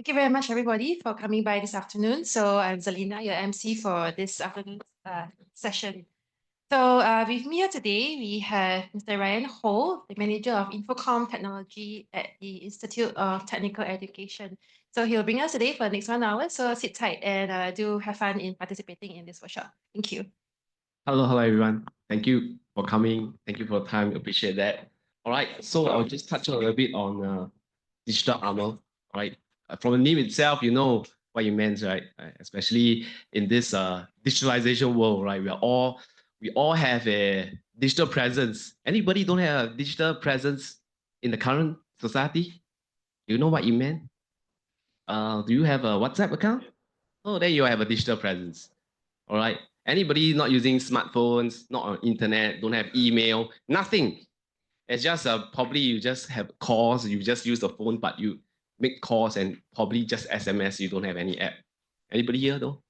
Thank you very much, everybody, for coming by this afternoon. So I'm Zelina, your MC for this afternoon's session. So with me here today, we have Mr. Ryan Ho, the Manager of Info-Comm Technology at the Institute of Technical Education. So he'll bring us today for the next 1 hour. So sit tight and do have fun in participating in this workshop. Thank you. Hello, everyone. Thank you for coming. Thank you for your time. Appreciate that. All right, so I'll just touch on a little bit on digital armor. All right, from the name itself, you know what it means, right? Especially in this digitalization world, right? We all have a digital presence. Anybody don't have a digital presence in the current society? You know what it meant? Do you have a WhatsApp account? Oh, then you have a digital presence. All right. Anybody not using smartphones, not on internet, don't have email, nothing. It's just probably you just have calls, you just use the phone, but you make calls and probably just SMS, you don't have any app. Anybody here though?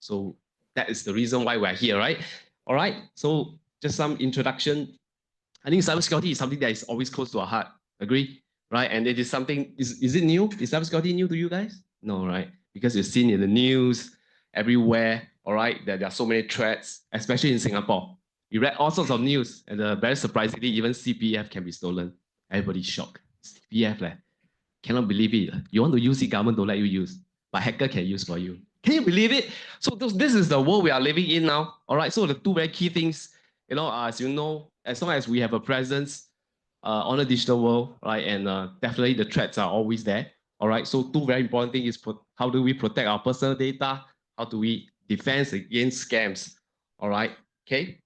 So that is the reason why we're here, right? All right. So just some introduction. I think cybersecurity is something that is always close to our heart. Agree? Right? And it is something, is it new? Is cybersecurity new to you guys? No, right? Because you've seen in the news, everywhere, all right, that there are so many threats, especially in Singapore. You read all sorts of news, and very surprisingly, even CPF can be stolen. Everybody's shocked. CPF, cannot believe it. You want to use it, government don't let you use, but hacker can use for you. Can you believe it? So this is the world we are living in now. All right. So the two very key things, as you know, as long as we have a presence on the digital world, right, and definitely the threats are always there. All right. So two very important things is how do we protect our personal data? How do we defend against scams? All right. Okay.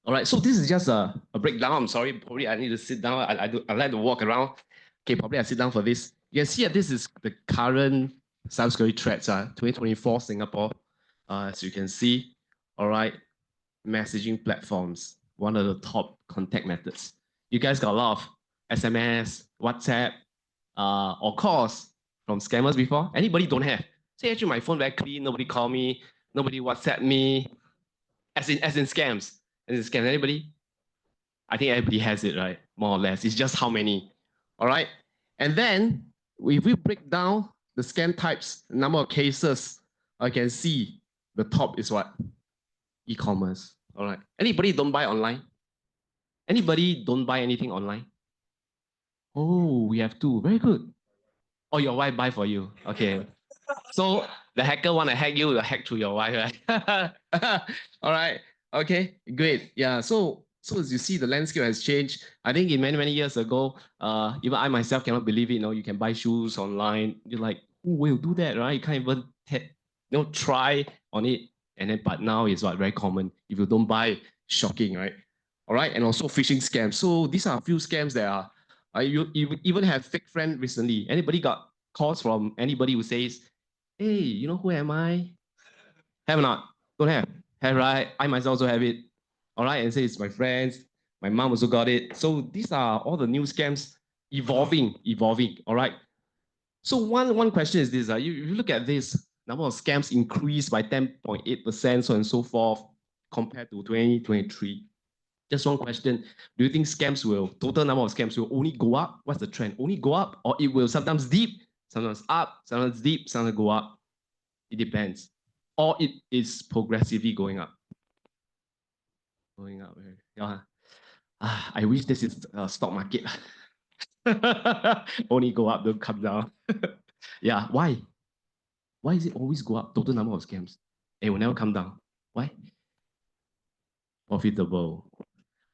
All right. So this is just a breakdown. I'm sorry. Probably I need to sit down. I like to walk around. Okay, probably I sit down for this. You can see that this is the current cybersecurity threats, 2024 Singapore. As you can see, all right, messaging platforms, one of the top contact methods. You guys got a lot of SMS, WhatsApp, or calls from scammers before? Anybody don't have? Say actually my phone very clean, nobody call me, nobody WhatsApp me, as in scams. As in scams, anybody? I think everybody has it, right? More or less. It's just how many. All right. And then if we break down the scam types, number of cases, I can see the top is what? E-commerce. All right. Anybody don't buy online? Anybody don't buy anything online? Oh, we have two. Very good. Oh, your wife buy for you. Okay. So the hacker want to hack you, will hack through your wife, right? All right. Okay, great. Yeah. So as you see, the landscape has changed. I think in many years ago, even I myself cannot believe it. You can buy shoes online. You're like, who will do that, right? You can't even try on it. And then, but now it's very common. If you don't buy, shocking, right? All right. And also phishing scams. So these are a few scams that are. You even have fake friend recently. Anybody got calls from anybody who says, hey, you know who am I? Have or not? Don't have. Have, right? I myself also have it. All right, and say it's my friends. My mom also got it. So these are all the new scams evolving. All right. So one question is this: you look at this number of scams increased by 10.8%, so on and so forth, compared to 2023. Just one question: do you think total number of scams will only go up? What's the trend? Only go up, or it will sometimes dip, sometimes up, sometimes deep, sometimes go up? It depends. Or it is progressively going up. Going up. Yeah. I wish this is stock market. Only go up, don't come down. Yeah, why? Why is it always go up? Total number of scams. It will never come down. Why? Profitable.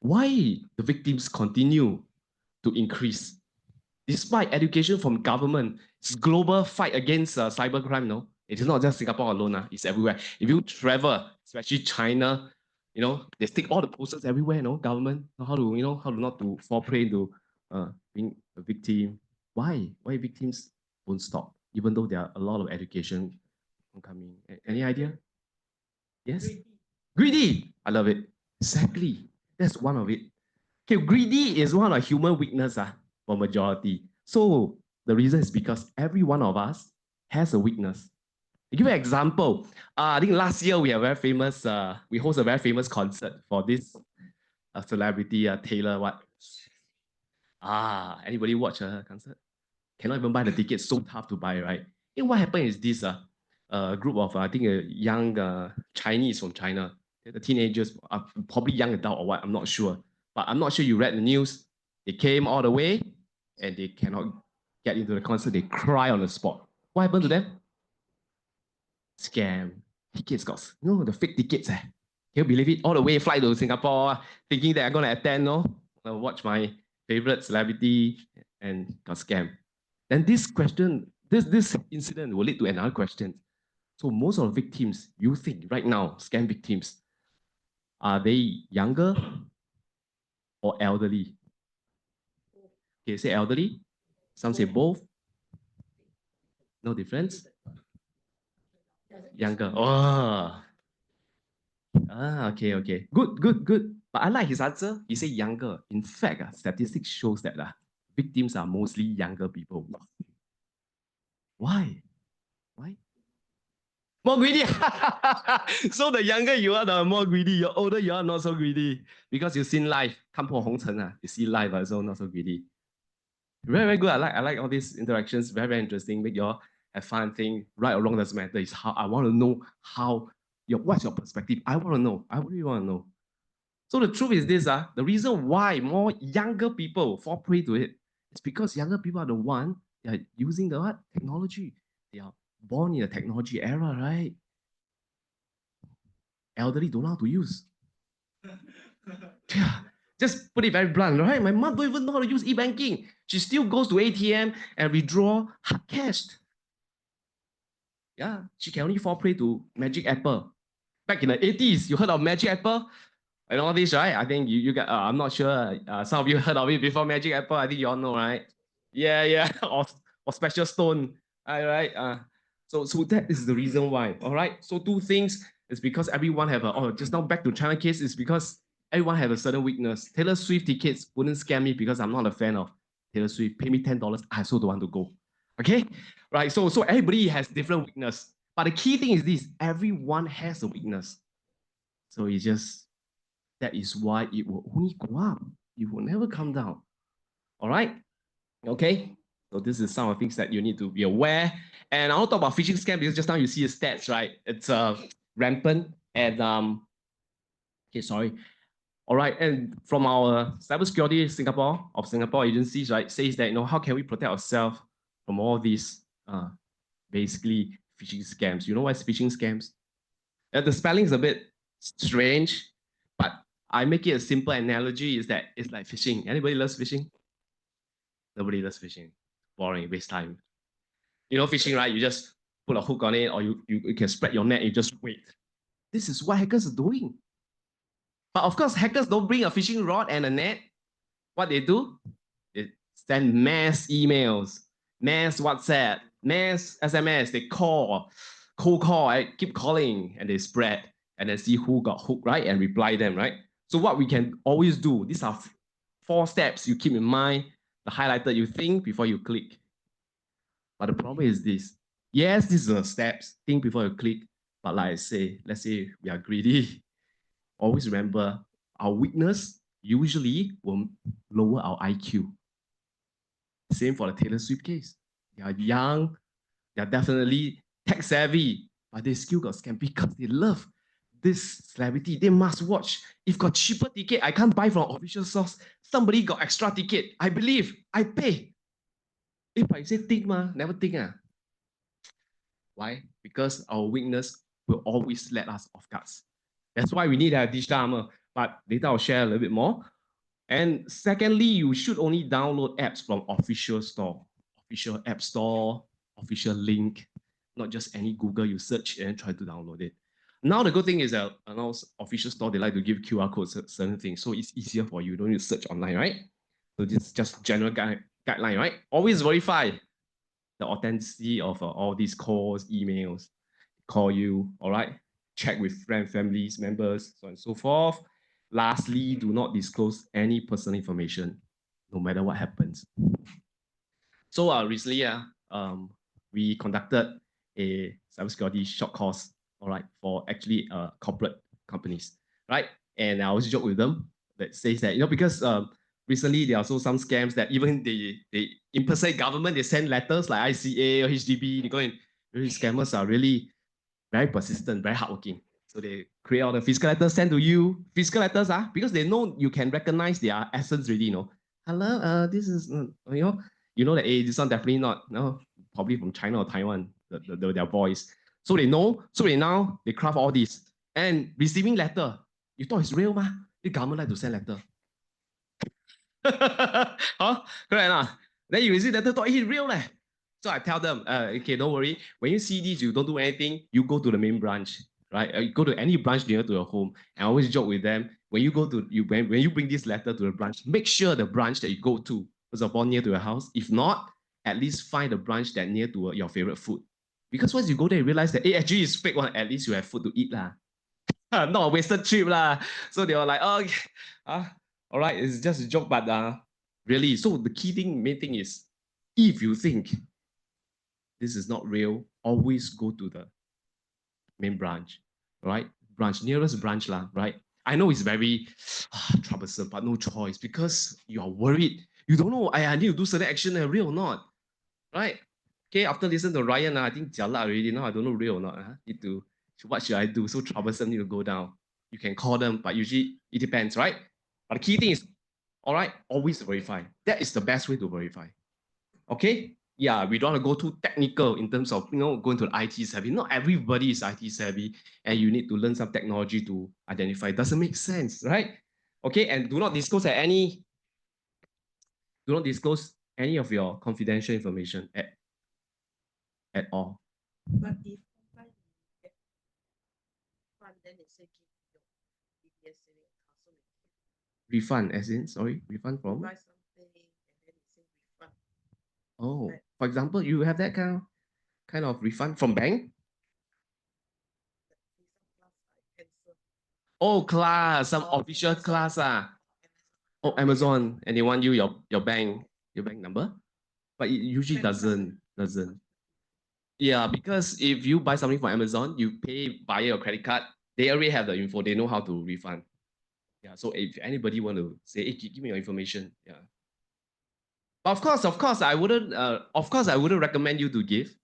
Why the victims continue to increase? Despite education from government, it's global fight against cybercrime, no? It is not just Singapore alone, it's everywhere. If you travel, especially China, they stick all the posters everywhere, government, how to not to fall prey to being a victim. Why? Why victims won't stop, even though there are a lot of education coming? Any idea? Yes? Greedy. I love it. Exactly. That's one of it. Okay, greedy is one of human weakness for majority. So the reason is because every one of us has a weakness. To give you an example, I think last year we have very famous, we host a very famous concert for this celebrity, Taylor what? Anybody watch a concert? cannot even buy the tickets, so tough to buy, right? And what happened is this group of, I think, young Chinese from China, the teenagers, are probably young adult or what, I'm not sure. But I'm not sure you read the news. They came all the way and they cannot get into the concert. They cry on the spot. What happened to them? Scam. Tickets got, the fake tickets. Can you believe it? All the way fly to Singapore, thinking that I'm going to attend, watch my favorite celebrity and got scammed. Then this question, this incident will lead to another question. So most of the victims, you think right now, scam victims, are they younger or elderly? Okay, say elderly. Some say both. No difference. Younger. Oh. Okay. Good. But I like his answer. He said younger. In fact, statistics shows that victims are mostly younger people. Why? More greedy. So the younger you are, the more greedy. You're older, you are not so greedy. Because you've seen life. 看破红尘, you see life, so not so greedy. Very good. I like all these interactions. Very interesting. Make you all have fun. Think right or wrong doesn't matter. It's how I want to know what's your perspective. I want to know. I really want to know. So the truth is this, the reason why more younger people fall prey to it is because younger people are the one that are using the what? Technology. They are born in a technology era, right? Elderly don't know how to use. Yeah, just put it very blunt, right? My mom don't even know how to use e-banking. She still goes to ATM and withdraw hard cash. Yeah, she can only fall prey to Magic Apple. Back in the 80s, you heard of Magic Apple? And all this, right? I think you got, I'm not sure. Some of you heard of it before Magic Apple. I think you all know, right? Yeah. or Special Stone. All right. So that is the reason why. All right. So two things is because everyone have just now back to China case is because everyone have a certain weakness. Taylor Swift tickets wouldn't scare me because I'm not a fan of Taylor Swift. Pay me $10, I also don't want to go. Okay. Right. So everybody has different weakness. But the key thing is this: everyone has a weakness. So it's just that is why it will only go up. It will never come down. All right? Okay? So this is some of the things that you need to be aware. And I'll talk about phishing scam because just now you see the stats, right? It's rampant. And okay, sorry. All right, and from our cybersecurity Singapore agencies, right, says that how can we protect ourselves from all these basically phishing scams? You know what's phishing scams? The spelling is a bit strange, but I make it a simple analogy is that it's like fishing. Anybody loves fishing? Nobody loves fishing. Boring, waste time. You know fishing, right? You just put a hook on it or you can spread your net, you just wait. This is what hackers are doing. But of course, hackers don't bring a fishing rod and a net. What they do? They send mass emails, mass WhatsApp, mass SMS. They cold call, right? Keep calling and they spread and then see who got hooked, right? And reply them, right? So what we can always do, these are 4 steps you keep in mind, the highlighted you think before you click. But the problem is this. Yes, these are the steps, think before you click. But like I say, let's say we are greedy. Always remember our weakness usually will lower our IQ. Same for the Taylor Swift case. They are young, they're definitely tech savvy, but they still got scammed because they love this celebrity. They must watch. If got cheaper ticket, I can't buy from official source. Somebody got extra ticket. I believe, I pay. If I say think, never think. Why? Because our weakness will always let us off guards. That's why we need to have digital armor. But later I'll share a little bit more. And secondly, you should only download apps from official store, official app store, official link, not just any Google you search and try to download it. Now the good thing is that official store, they like to give QR codes, certain things, so it's easier for you. You don't need to search online, right? So this is just general guideline, right? Always verify the authenticity of all these calls, emails, call you, all right? Check with friends, families, members, so on and so forth. Lastly, do not disclose any personal information, no matter what happens. So recently, we conducted a cybersecurity short course, all right, for actually corporate companies, right? And I always joke with them that says that, because recently there are also some scams that even they impersonate government, they send letters like ICA or HDB, they go and really scammers are really very persistent, very hardworking. So they create all the physical letters, send to you. Physical letters, because they know you can recognize their essence really, Hello, this is, that, hey, this one definitely not, no, probably from China or Taiwan, their voice. So they know, now they craft all this. And receiving letter, you thought it's real, ma? The government like to send letter. Huh? Correct or Then you receive letter, thought it's real leh. So I tell them, okay, don't worry. When you see this, you don't do anything. You go to the main branch, right? You go to any branch near to your home. And I always joke with them. When you go to when you bring this letter to the branch, make sure the branch that you go to, first of all, near to your house. If not, at least find a branch that near to your favorite food. Because once you go there, you realize that actually it's fake one. At least you have food to eat lah. Not a wasted trip lah. So they were like, oh, all right, it's just a joke, but really. So the key thing, main thing is, if you think this is not real, always go to the main branch, right? Nearest branch lah, right? I know it's very troublesome, but no choice because you are worried. You don't know, I need to do certain action, real or not, right? Okay, after listening to Ryan, I think jialat already. Now I don't know real or not. Need to, what should I do? So troublesome, need to go down. You can call them, but usually it depends, right? But the key thing is, all right, always verify. That is the best way to verify. Okay? Yeah, we don't want to go too technical in terms of going to the IT savvy. Not everybody is IT savvy, and you need to learn some technology to identify. It doesn't make sense, right? Okay, and do not disclose any of your confidential information at all. But if online you get fund, then they say give your DBS saving account, so we Refund, as in, sorry, refund from? buy something and then it say refund. Oh, Like, for example, you have that kind of refund from bank? like some class I cancel. Oh, class, some Or official Amazon. class. Oh, Amazon, and they want you your bank number, but it usually doesn't. Yeah, because if you buy something from Amazon, you pay via your credit card. They already have the info. They know how to refund. Yeah. So if anybody want to say, hey, give me your information. Yeah. But of course, I wouldn't. I wouldn't recommend you to give.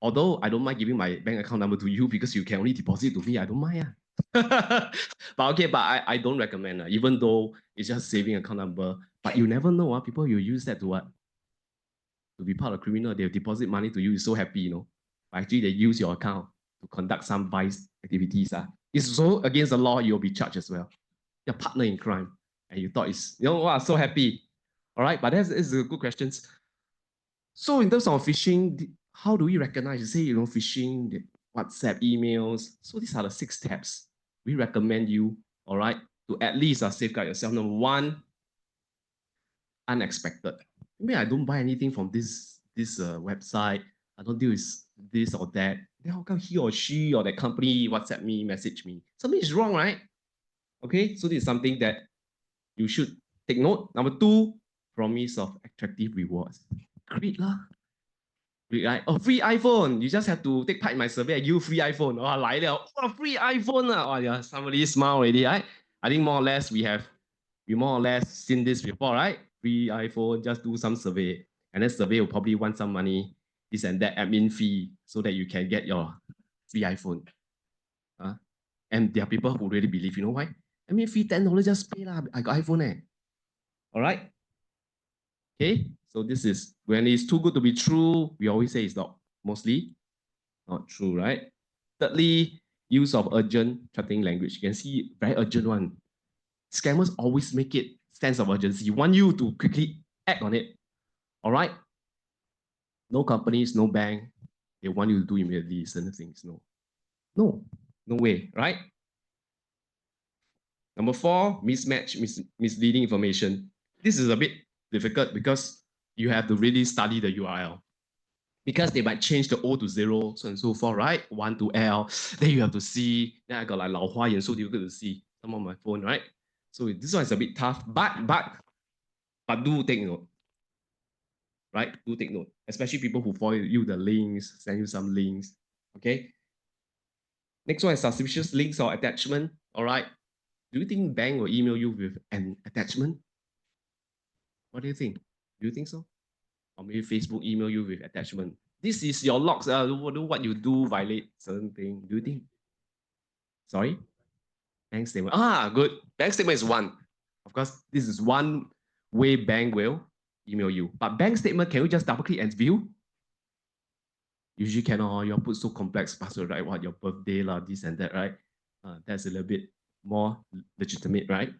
Although I don't mind giving my bank account number to you because you can only deposit to me. I don't mind. But okay, but I don't recommend. Even though it's just saving account number, but you never know. People you use that to what? To be part of criminal, they'll deposit money to you. You're so happy, But actually, they use your account to conduct some vice activities. It's so against the law, you'll be charged as well. Your partner in crime, and you thought it's wow, so happy. All right, but that's a good question. So in terms of phishing, how do we recognize? You say phishing, the WhatsApp emails. So these are the 6 steps we recommend you. All right, to at least safeguard yourself. Number 1, unexpected. Maybe I don't buy anything from this website. I don't deal with this or that. Then how come he or she or that company WhatsApp me, message me? Something is wrong, right? Okay, so this is something that you should take note. Number 2, promise of attractive rewards. Great lah. Right? A free iPhone. You just have to take part in my survey. I give you free iPhone. Oh, 来了. Oh, free iPhone. Oh, yeah, somebody smile already, right? I think more or less we more or less seen this before, right? Free iPhone, just do some survey. And then survey will probably want some money, this and that admin fee, so that you can get your free iPhone. And there are people who really believe, you know why? Admin fee $10, just pay lah. I got iPhone. All right. Okay. So this is when it's too good to be true, we always say it's mostly not true, right? Thirdly, use of urgent threatening language. You can see very urgent one. Scammers always make it sense of urgency. Want you to quickly act on it. All right. No companies, no bank. They want you to do immediately certain things. No way, right? Number 4, mismatch, misleading information. This is a bit difficult because you have to really study the URL. Because they might change the O to 0, so and so forth, right? 1 to L. Then you have to see. Then I got like 老花眼, so difficult to see. Some on my phone, right? So this one is a bit tough, but do take note. Right? Do take note. Especially people who forward you the links, send you some links. Okay. Next one is suspicious links or attachment. All right. Do you think bank will email you with an attachment? What do you think? Do you think so? Or maybe Facebook email you with attachment. This is your logs. What you do violate certain thing. Do you think? Sorry? Bank statement. Ah, good. Bank statement is one. Of course, this is one way bank will email you. But bank statement, can you just double click and view? Usually cannot. You put so complex password, right? What your birthday, this and that, right? That's a little bit more legitimate, right?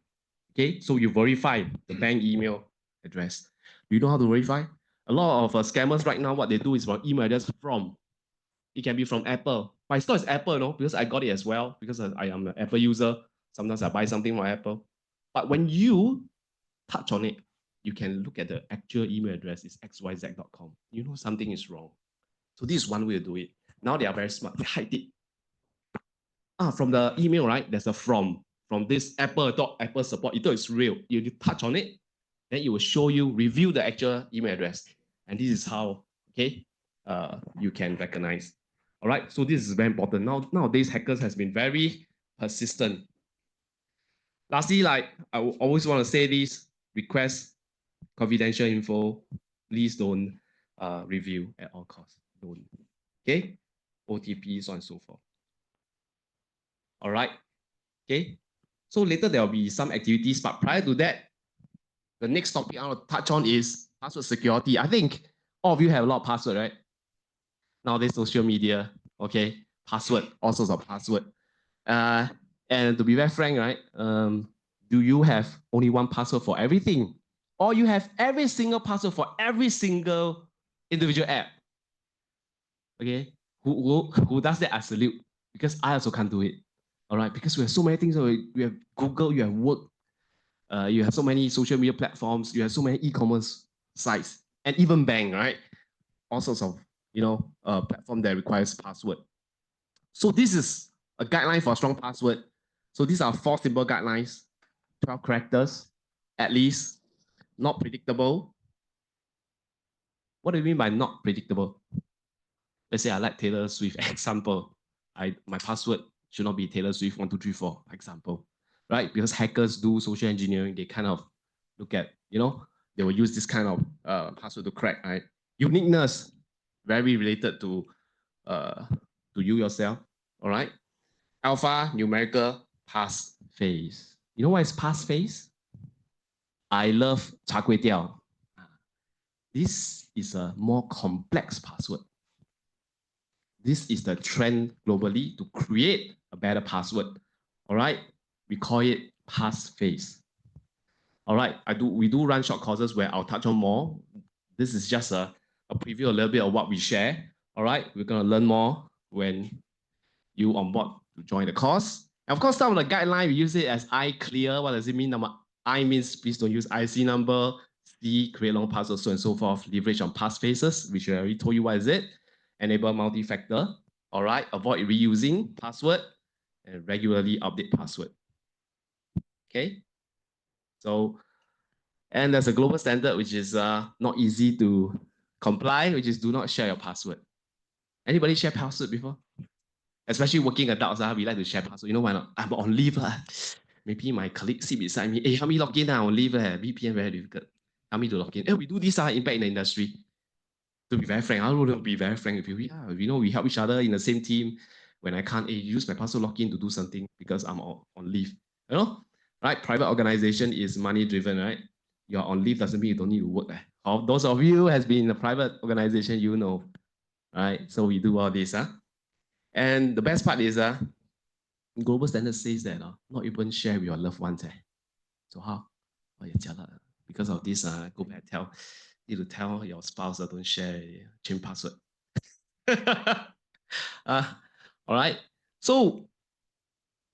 Okay, so you verify the bank email address. Do you know how to verify? A lot of scammers right now, what they do is from email address from. It can be from Apple. My store is Apple, because I got it as well, because I am an Apple user. Sometimes I buy something from Apple. But when you touch on it, you can look at the actual email address. It's xyz.com. You know something is wrong. So this is one way to do it. Now they are very smart. They hide it. From the email, right? There's a from this Apple support. You thought it's real. You touch on it, then it will show you, review the actual email address. And this is how, okay, you can recognize. All right, so this is very important. Nowadays, hackers has been very persistent. Lastly, like I always want to say this, request confidential info, please don't review at all costs. Don't. Okay, OTP, so on and so forth. All right, okay. So later there will be some activities, but prior to that, the next topic I want to touch on is password security. I think all of you have a lot of password, right? Nowadays, social media, okay, password, all sorts of password. And to be very frank, right, do you have only one password for everything? Or you have every single password for every single individual app? Okay, who does that? I salute, because I also can't do it. All right, because we have so many things. You have Google, you have work, you have so many social media platforms, you have so many e-commerce sites, and even bank, right? All sorts of platform that requires password. So this is a guideline for a strong password. So these are 4 simple guidelines, 12 characters, at least, not predictable. What do you mean by not predictable? Let's say I like Taylor Swift, example. My password should not be Taylor Swift 1234, example, right? Because hackers do social engineering, they kind of look at, they will use this kind of password to crack, right? Uniqueness, very related to you yourself, all right? Alpha, numerical, passphrase. You know what is passphrase? I love char kway teow. This is a more complex password. This is the trend globally to create a better password. All right, we call it passphrase. All right, we do run short courses where I'll touch on more. This is just a preview a little bit of what we share. All right, we're gonna learn more when you on board to join the course. And of course, some of the guidelines, we use it as I clear. What does it mean? Number I means please don't use IC number. C, create long passwords, so on and so forth. Leverage on passphrases, which I already told you what is it. Enable multi-factor. All right, avoid reusing password and regularly update password. Okay. So, and there's a global standard which is not easy to comply, which is do not share your password. Anybody share password before? Especially working adults, we like to share password. You know why not? I'm on leave. Maybe my colleague sit beside me. Hey, help me log in. I'm on leave. VPN very difficult. Help me to log in. Hey, we do this impact in the industry. To be very frank, I want to be very frank with you. Yeah, we help each other in the same team. When I can't use my password login to do something because I'm on leave. You know? Right? Private organization is money driven, right? You're on leave doesn't mean you don't need to work. Those of you has been in a private organization, you know. Right? So we do all this. And the best part is global standard says that not even share with your loved ones. So how? Oh, yeah, because of this, go back need to tell your spouse don't share, change password. All right. So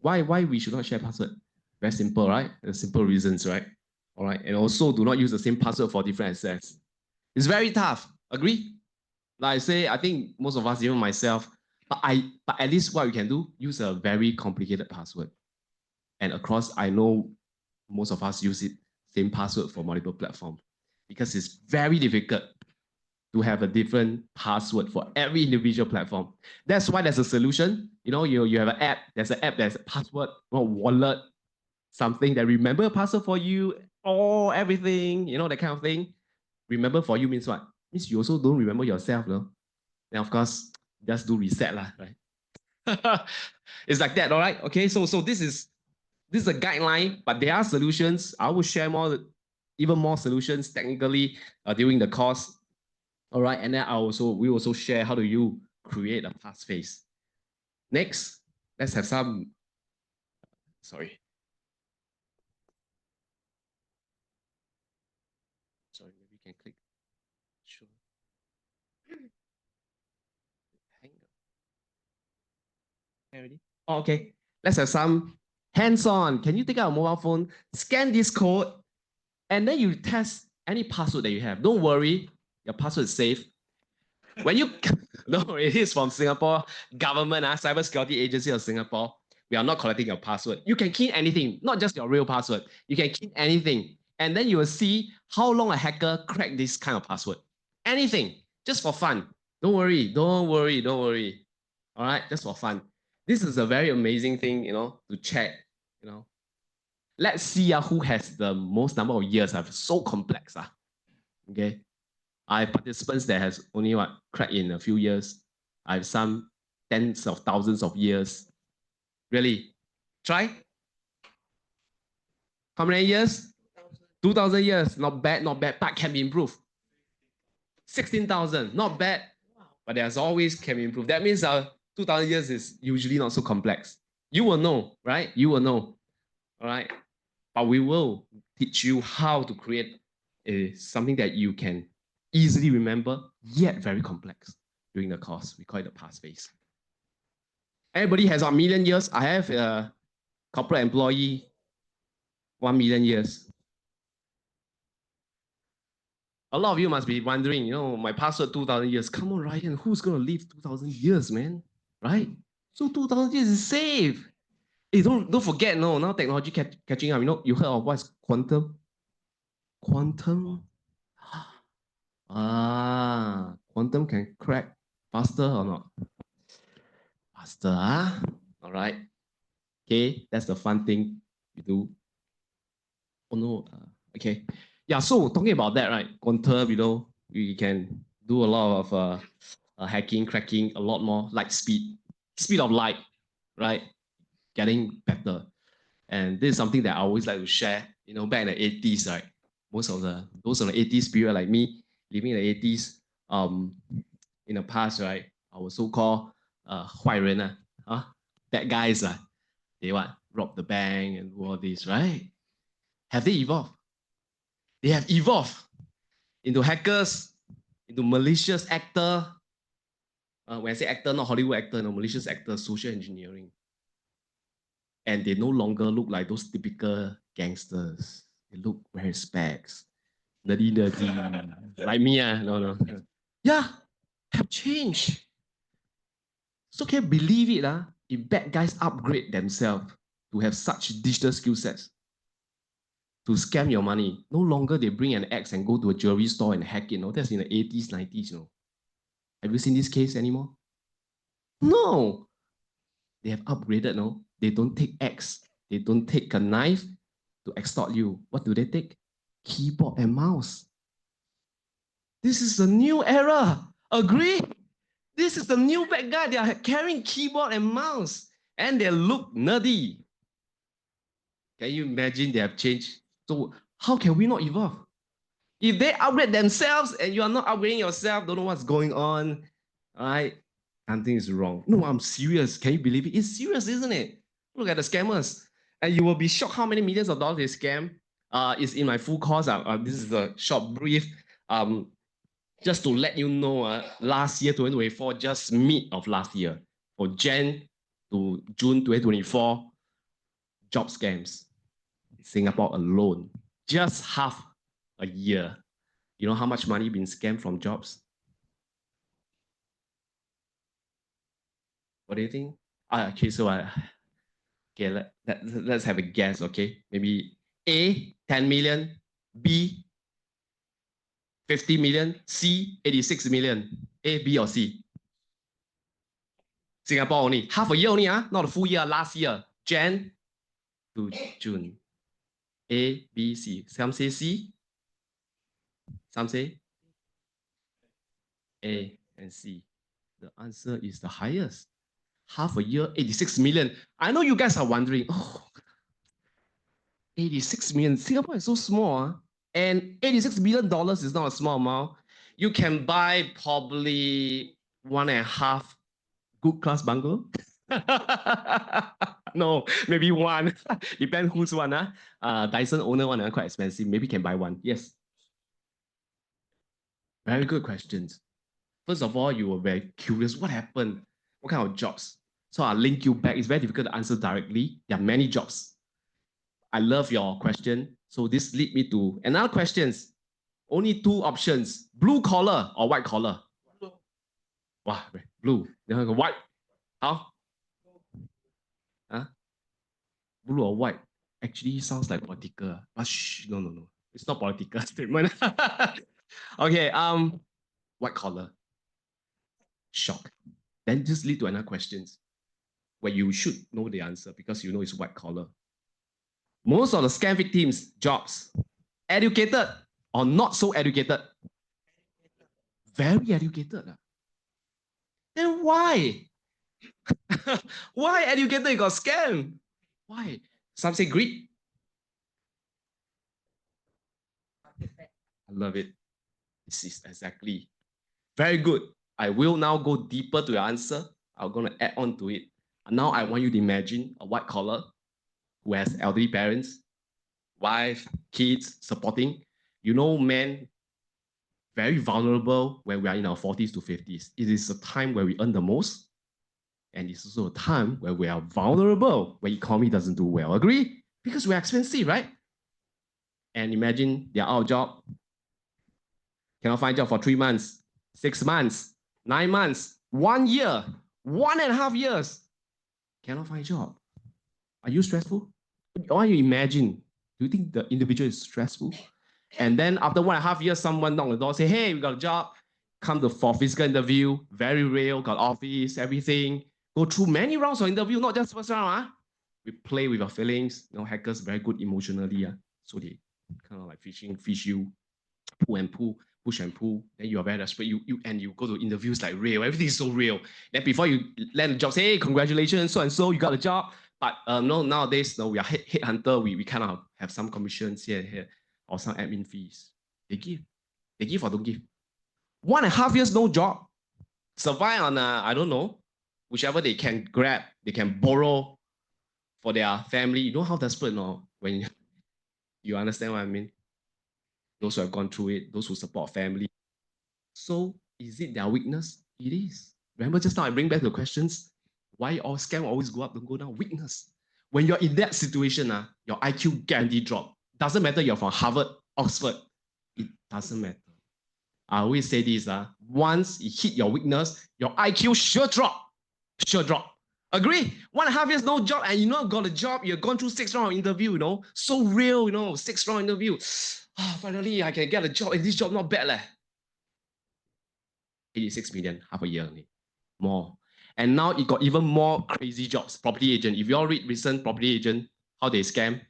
why we should not share password? Very simple, right? The simple reasons, right? All right. And also do not use the same password for different access. It's very tough. Agree? Like I say, I think most of us, even myself, but at least what we can do, use a very complicated password. And across, I know most of us use it, same password for multiple platforms, because it's very difficult to have a different password for every individual platform. That's why there's a solution. You have an app, there's a password, wallet, something that remember a password for you everything, that kind of thing. Remember for you means what? Means you also don't remember yourself, no? Then of course, just do reset lah, right? It's like that, all right? Okay, so this is a guideline, but there are solutions. I will share even more solutions technically during the course. All right, and then we also share how do you create a passphrase. Next, let's have some. Sorry, maybe you can click. Sure. Hang on. Ready? Oh, okay. Let's have some hands-on. Can you take out a mobile phone, scan this code, and then you test any password that you have. Don't worry, your password is safe. When you no, it is from Singapore government, cybersecurity agency of Singapore. We are not collecting your password. You can key in anything, not just your real password. You can key in anything, and then you will see how long a hacker cracked this kind of password. Anything, just for fun. Don't worry. All right, just for fun. This is a very amazing thing, to check. Let's see who has the most number of years. So complex. Okay. I have participants that has only cracked in a few years. I have some tens of thousands of years. Really? Try? How many years? 2,000 years. Not bad, but can be improved. 16,000, not bad, but there's always can be improved. That means 2,000 years is usually not so complex. You will know, right? You will know. All right. But we will teach you how to create something that you can easily remember, yet very complex during the course. We call it the passphrase. Everybody has 1,000,000 years. I have a corporate employee, 1,000,000 years. A lot of you must be wondering, my password 2,000 years. Come on, Ryan, who's going to live 2,000 years, man? Right? So 2,000 years is safe. Hey, don't forget, now technology catching up. You heard of what's quantum? Quantum? Quantum can crack faster or not? Faster, all right. Okay, that's the fun thing you do. Oh no, okay. Yeah, so talking about that, right? Quantum, we can do a lot of hacking, cracking, a lot more light speed of light, right? Getting better. And this is something that I always like to share. Back in the 80s, right? Those of the 80s period like me, living in the 80s, in the past, right? Our so-called 坏人, bad guys, they rob the bank and do all this, right? Have they evolved? They have evolved into hackers, into malicious actor. When I say actor, not Hollywood actor, no, malicious actor, social engineering. And they no longer look like those typical gangsters. They look very specs, nerdy, like me. No. Yeah, have changed. So can you believe it? If bad guys upgrade themselves to have such digital skill sets to scam your money, no longer they bring an axe and go to a jewelry store and hack it. That's in the 80s, 90s. Have you seen this case anymore? No. They have upgraded. They don't take axe. They don't take a knife to extort you. What do they take? Keyboard and mouse. This is a new era. Agree? This is the new bad guy. They are carrying keyboard and mouse, and they look nerdy. Can you imagine they have changed? So how can we not evolve? If they upgrade themselves and you are not upgrading yourself, don't know what's going on, all right? Something is wrong. No, I'm serious. Can you believe it? It's serious, isn't it? Look at the scammers. And you will be shocked how many millions of dollars they scam. It's in my full course. This is a short brief. Just to let you know, last year, 2024, just mid of last year, for Jan to June 2024, job scams. Singapore alone, just half a year. You know how much money been scammed from jobs? What do you think? Okay, so okay, let's have a guess, okay? Maybe A, 10 million, B, 50 million, C, 86 million. A, B, or C? Singapore only, half a year only, not a full year, last year, Jan to June. A, B, C. Some say C. Some say A and C. The answer is the highest. Half a year, 86 million. I know you guys are wondering, oh, 86 million. Singapore is so small. And $86 million is not a small amount. You can buy probably 1.5 good class bungalow. No, maybe one. Depends who's one. Dyson owner one quite expensive. Maybe can buy one. Yes. Very good questions. First of all, you were very curious. What happened? What kind of jobs? So I'll link you back. It's very difficult to answer directly. There are many jobs. I love your question. So this lead me to another questions. Only two options: blue collar or white collar. Blue. Wow, blue. Then white. How? Huh? Blue or white? Actually, sounds like political. But shh, no. It's not political statement. Okay. White collar. Shock. Then just lead to another questions where you should know the answer because you know it's white collar. Most of the scam victims' jobs, educated or not so educated? Very educated. Then why? Why educated you got scam? Why? Some say greed. I love it. This is exactly. Very good. I will now go deeper to your answer. I'm going to add on to it. Now I want you to imagine a white collar who has elderly parents, wife, kids supporting. You know, men, very vulnerable when we are in our 40s to 50s. It is a time where we earn the most. And it's also a time where we are vulnerable when economy doesn't do well. Agree? Because we're expensive, right? And imagine they're out of job. Cannot find a job for 3 months, 6 months, 9 months, 1 year, 1.5 years. Cannot find a job. Are you stressful? Why you imagine? Do you think the individual is stressful? And then after 1.5 years, someone knock on the door, say, hey, we got a job. Come for physical interview, very real, got office, everything. Go through many rounds of interview, not just first round. We play with your feelings. You know, hackers very good emotionally. So they kind of like phishing, fish you, pull and pull, push and pull. Then you are very desperate. You go to interviews like real. Everything is so real. Then before you land a job, say, hey, congratulations, so and so, you got a job. But no, nowadays, no, we are headhunter. We kind of have some commissions here and here, or some admin fees. They give or don't give. 1.5 years, no job. Survive on, I don't know, whichever they can grab, they can borrow for their family. You know how desperate, no? When you understand what I mean? Those who have gone through it, those who support family. So is it their weakness? It is. Remember just now I bring back the questions. Why all scam always go up, don't go down? Weakness. When you're in that situation, your IQ guaranteed drop. Doesn't matter you're from Harvard, Oxford. It doesn't matter. I always say this, once you hit your weakness, your IQ sure drop. Sure drop. Agree? 1.5 years no job, and you know got a job, you've gone through 6 rounds of interview, you know, so real, you know, 6 round interview. Finally, I can get a job, and this job not bad. 86 million, half a year only. More. And now it got even more crazy jobs. Property agent. If you all read recent property agent, how they scam,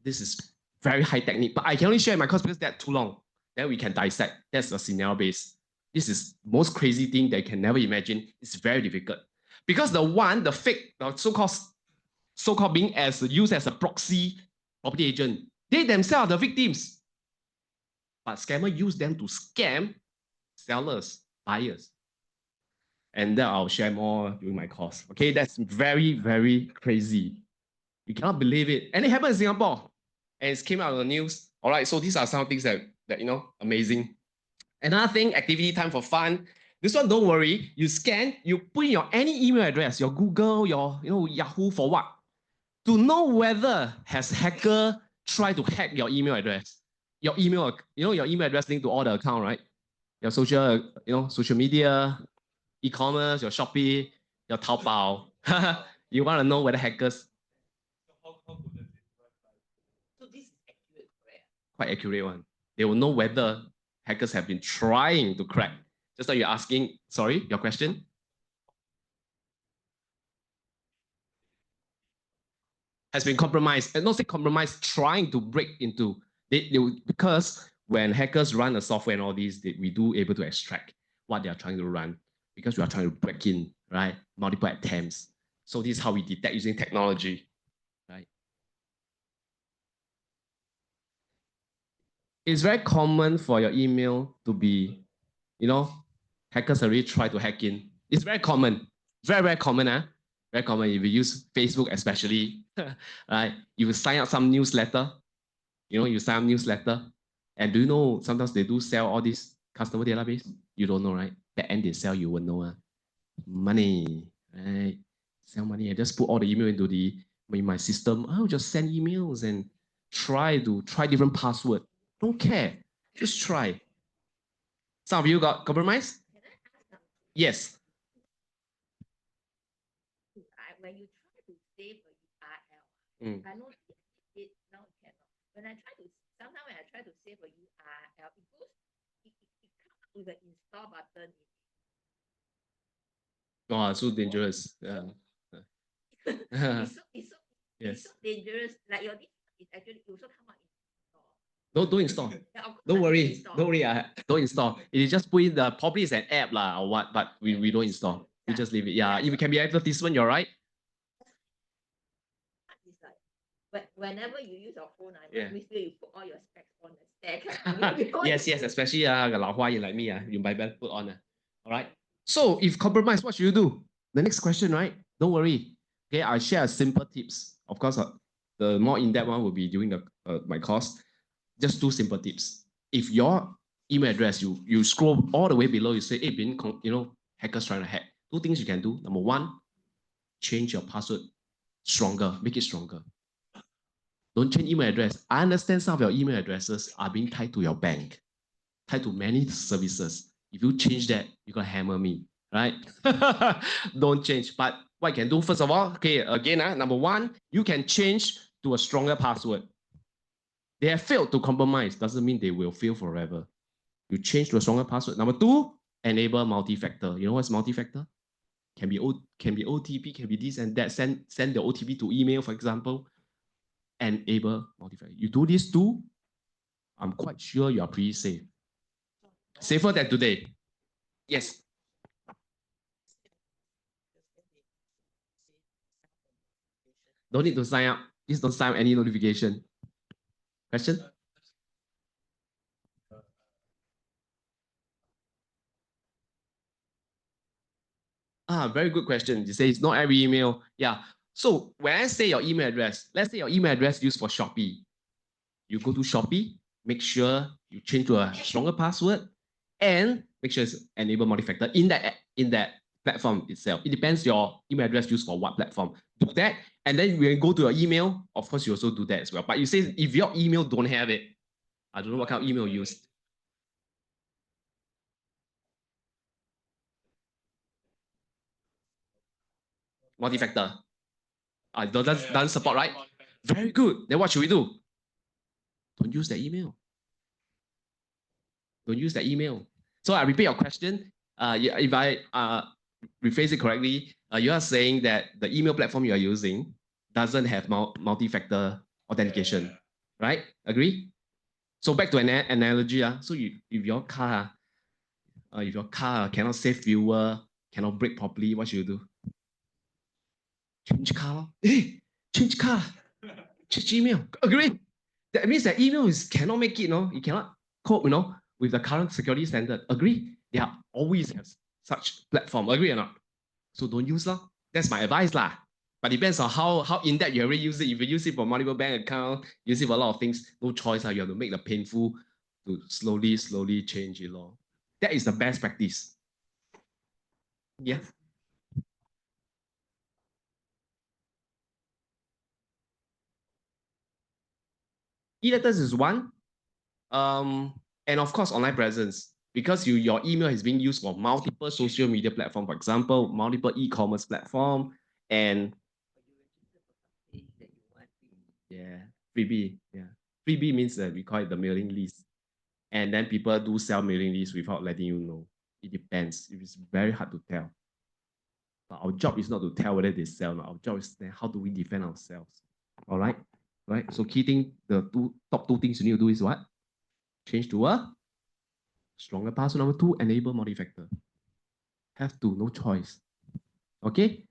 this is very high technique. But I can only share my course because that's too long. Then we can dissect. That's a scenario based. This is most crazy thing that you can never imagine. It's very difficult. Because the fake, the so-called being used as a proxy property agent, they themselves are the victims. But scammer use them to scam sellers, buyers. And then I'll share more during my course. Okay, that's very, very crazy. You cannot believe it. And it happened in Singapore. And it came out on the news. All right, so these are some things that you know, amazing. Another thing, activity time for fun. This one, don't worry. You scan, you put in your any email address, your Google, your Yahoo for what? To know whether has hacker tried to hack your email address. Your email, your email address linked to all the account, right? Your social, social media, e-commerce, your Shopee, your Taobao. You want to know whether hackers. So this is accurate, correct? Quite accurate one. They will know whether hackers have been trying to crack. Just like you're asking, sorry, your question? has been compromised, and not say compromised, trying to break into. Because when hackers run the software and all these, we do able to extract what they are trying to run, because we are trying to break in, right? Multiple attempts. So this is how we detect using technology, right? It's very common for your email to be, hackers already try to hack in. It's very common, very, very common, very common if you use Facebook especially, right? You sign up some newsletter, you sign up newsletter, and do you know sometimes they do sell all this customer database? You don't know, right? The end they sell, you will know. Money, right? Sell money. I just put all the email into my system. I'll just send emails and try different password. Don't care. Just try. Some of you got compromised? Yes. When you try to save a URL, I know it now cannot. When I try to, sometimes when I try to save a URL, it comes with an install button. Oh, so dangerous. Yeah. It's so Yes. dangerous. Like your is actually also come out. Don't install. Yeah, Don't worry. Don't worry. Don't install. It is just put in probably it's an app or what, but we don't install. We just leave it. Yeah, if it can be advertisement, you're right. It's like whenever you use your phone, make sure you put all your specs on the stack. Yes, especially the 老花眼 like me, you might better put on. All right. So if compromised, what should you do? The next question, right? Don't worry. Okay, I'll share simple tips. Of course, the more in-depth one will be during my course. Just two simple tips. If your email address, you scroll all the way below, you say, hey, hackers trying to hack. Two things you can do. Number one, change your password stronger, make it stronger. Don't change email address. I understand some of your email addresses are being tied to your bank, tied to many services. If you change that, you're going to hammer me, right? Don't change. But what you can do, first of all, okay, again, number one, you can change to a stronger password. They have failed to compromise, doesn't mean they will fail forever. You change to a stronger password. Number two, enable multi-factor. You know what's multi-factor? Can be OTP, can be this and that. Send the OTP to email, for example. Enable multi-factor. You do this too, I'm quite sure you are pretty safe. Safer than today. Yes. Don't need to sign up. Please don't sign up any notification. Question? Very good question. You say it's not every email. Yeah. So when I say your email address, let's say your email address used for Shopee. You go to Shopee, make sure you change to a stronger password, and make sure it's enable multi-factor in that platform itself. It depends your email address used for what platform. Do that, and then when you go to your email, of course you also do that as well. But you say if your email don't have it, I don't know what kind of email you use. Multi-factor. Doesn't support, right? Very good. Then what should we do? Don't use the email. Don't use the email. So I repeat your question. If I rephrase it correctly, you are saying that the email platform you are using doesn't have multi-factor authentication, right? Agree? So back to an analogy. So if your car cannot save fuel, cannot brake properly, what should you do? Change car. Hey, change car. Change email. Agree? That means that email cannot make it, it cannot cope, with the current security standard. Agree? There always has such platform. Agree or not? So don't use it. That's my advice lah. But depends on how in-depth you already use it. If you use it for multiple bank account, use it for a lot of things, no choice. You have to make the painful to slowly change it. That is the best practice. Yeah. E-letters is one. And of course, online presence. Because your email is being used for multiple social media platforms, for example, multiple e-commerce platform and freebie. Yeah. Freebie means that we call it the mailing list. And then people do sell mailing lists without letting you know. It depends. It's very hard to tell. But our job is not to tell whether they sell or not. Our job is then how do we defend ourselves? All right. Right. So key thing, the top two things you need to do is what? Change to a stronger password. Number two, enable multi-factor. Have to, no choice. Okay.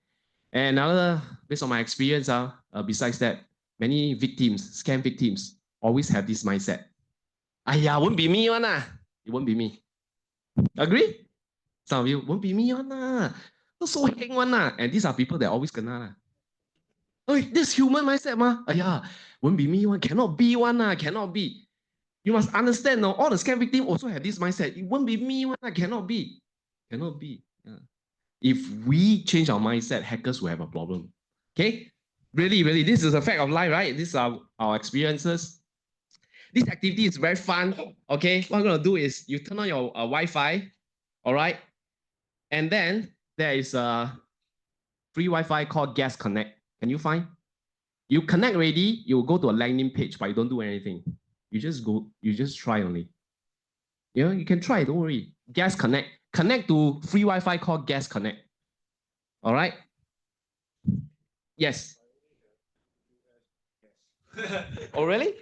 And another, based on my experience, besides that, many victims, scam victims, always have this mindset. Won't be me one ah. It won't be me. Agree? Some of you won't be me one ah. Not so hang one ah. And these are people that always kena lah. Oh, this human mindset ma. Won't be me one. Cannot be one ah. Cannot be. You must understand now. All the scam victims also have this mindset. It won't be me one ah. Cannot be. Cannot be. If we change our mindset, hackers will have a problem. Okay? Really, really, this is a fact of life, right? These are our experiences. This activity is very fun. Okay, what I'm gonna do is you turn on your Wi-Fi, all right? And then there is a free Wi-Fi called Guest Connect. Can you find? You connect already, you go to a landing page, but you don't do anything. You just go, you just try only. You can try, don't worry. Guest Connect. Connect to free Wi-Fi called Guest Connect. All right? Yes. Oh, really?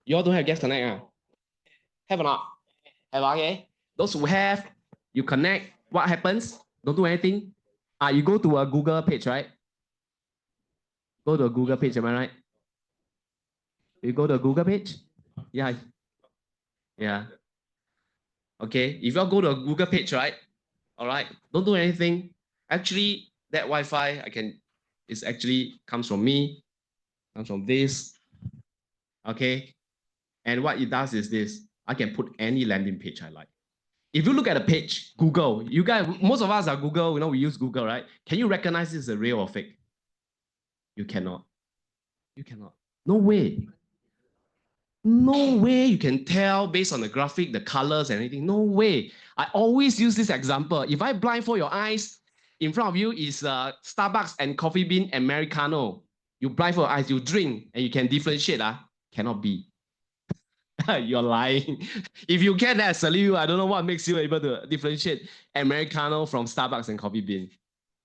You all don't have Guest Connect? Have or not? Have, okay. Those who have, you connect. What happens? Don't do anything. You go to a Google page, right? Go to a Google page, am I right? You go to a Google page? Yeah. Yeah. Okay. If you go to a Google page, right? All right. Don't do anything. Actually, that Wi-Fi is actually comes from me, comes from this. Okay. And what it does is this. I can put any landing page I like. If you look at a page, Google, you guys, most of us are Google, we use Google, right? Can you recognize this as real or fake? You cannot. You cannot. No way. No way you can tell based on the graphic, the colors and anything. No way. I always use this example. If I blindfold your eyes, in front of you is Starbucks and Coffee Bean Americano. You blindfold your eyes, you drink, and you can differentiate. Cannot be. You're lying. If you can, I salute you. I don't know what makes you able to differentiate Americano from Starbucks and Coffee Bean.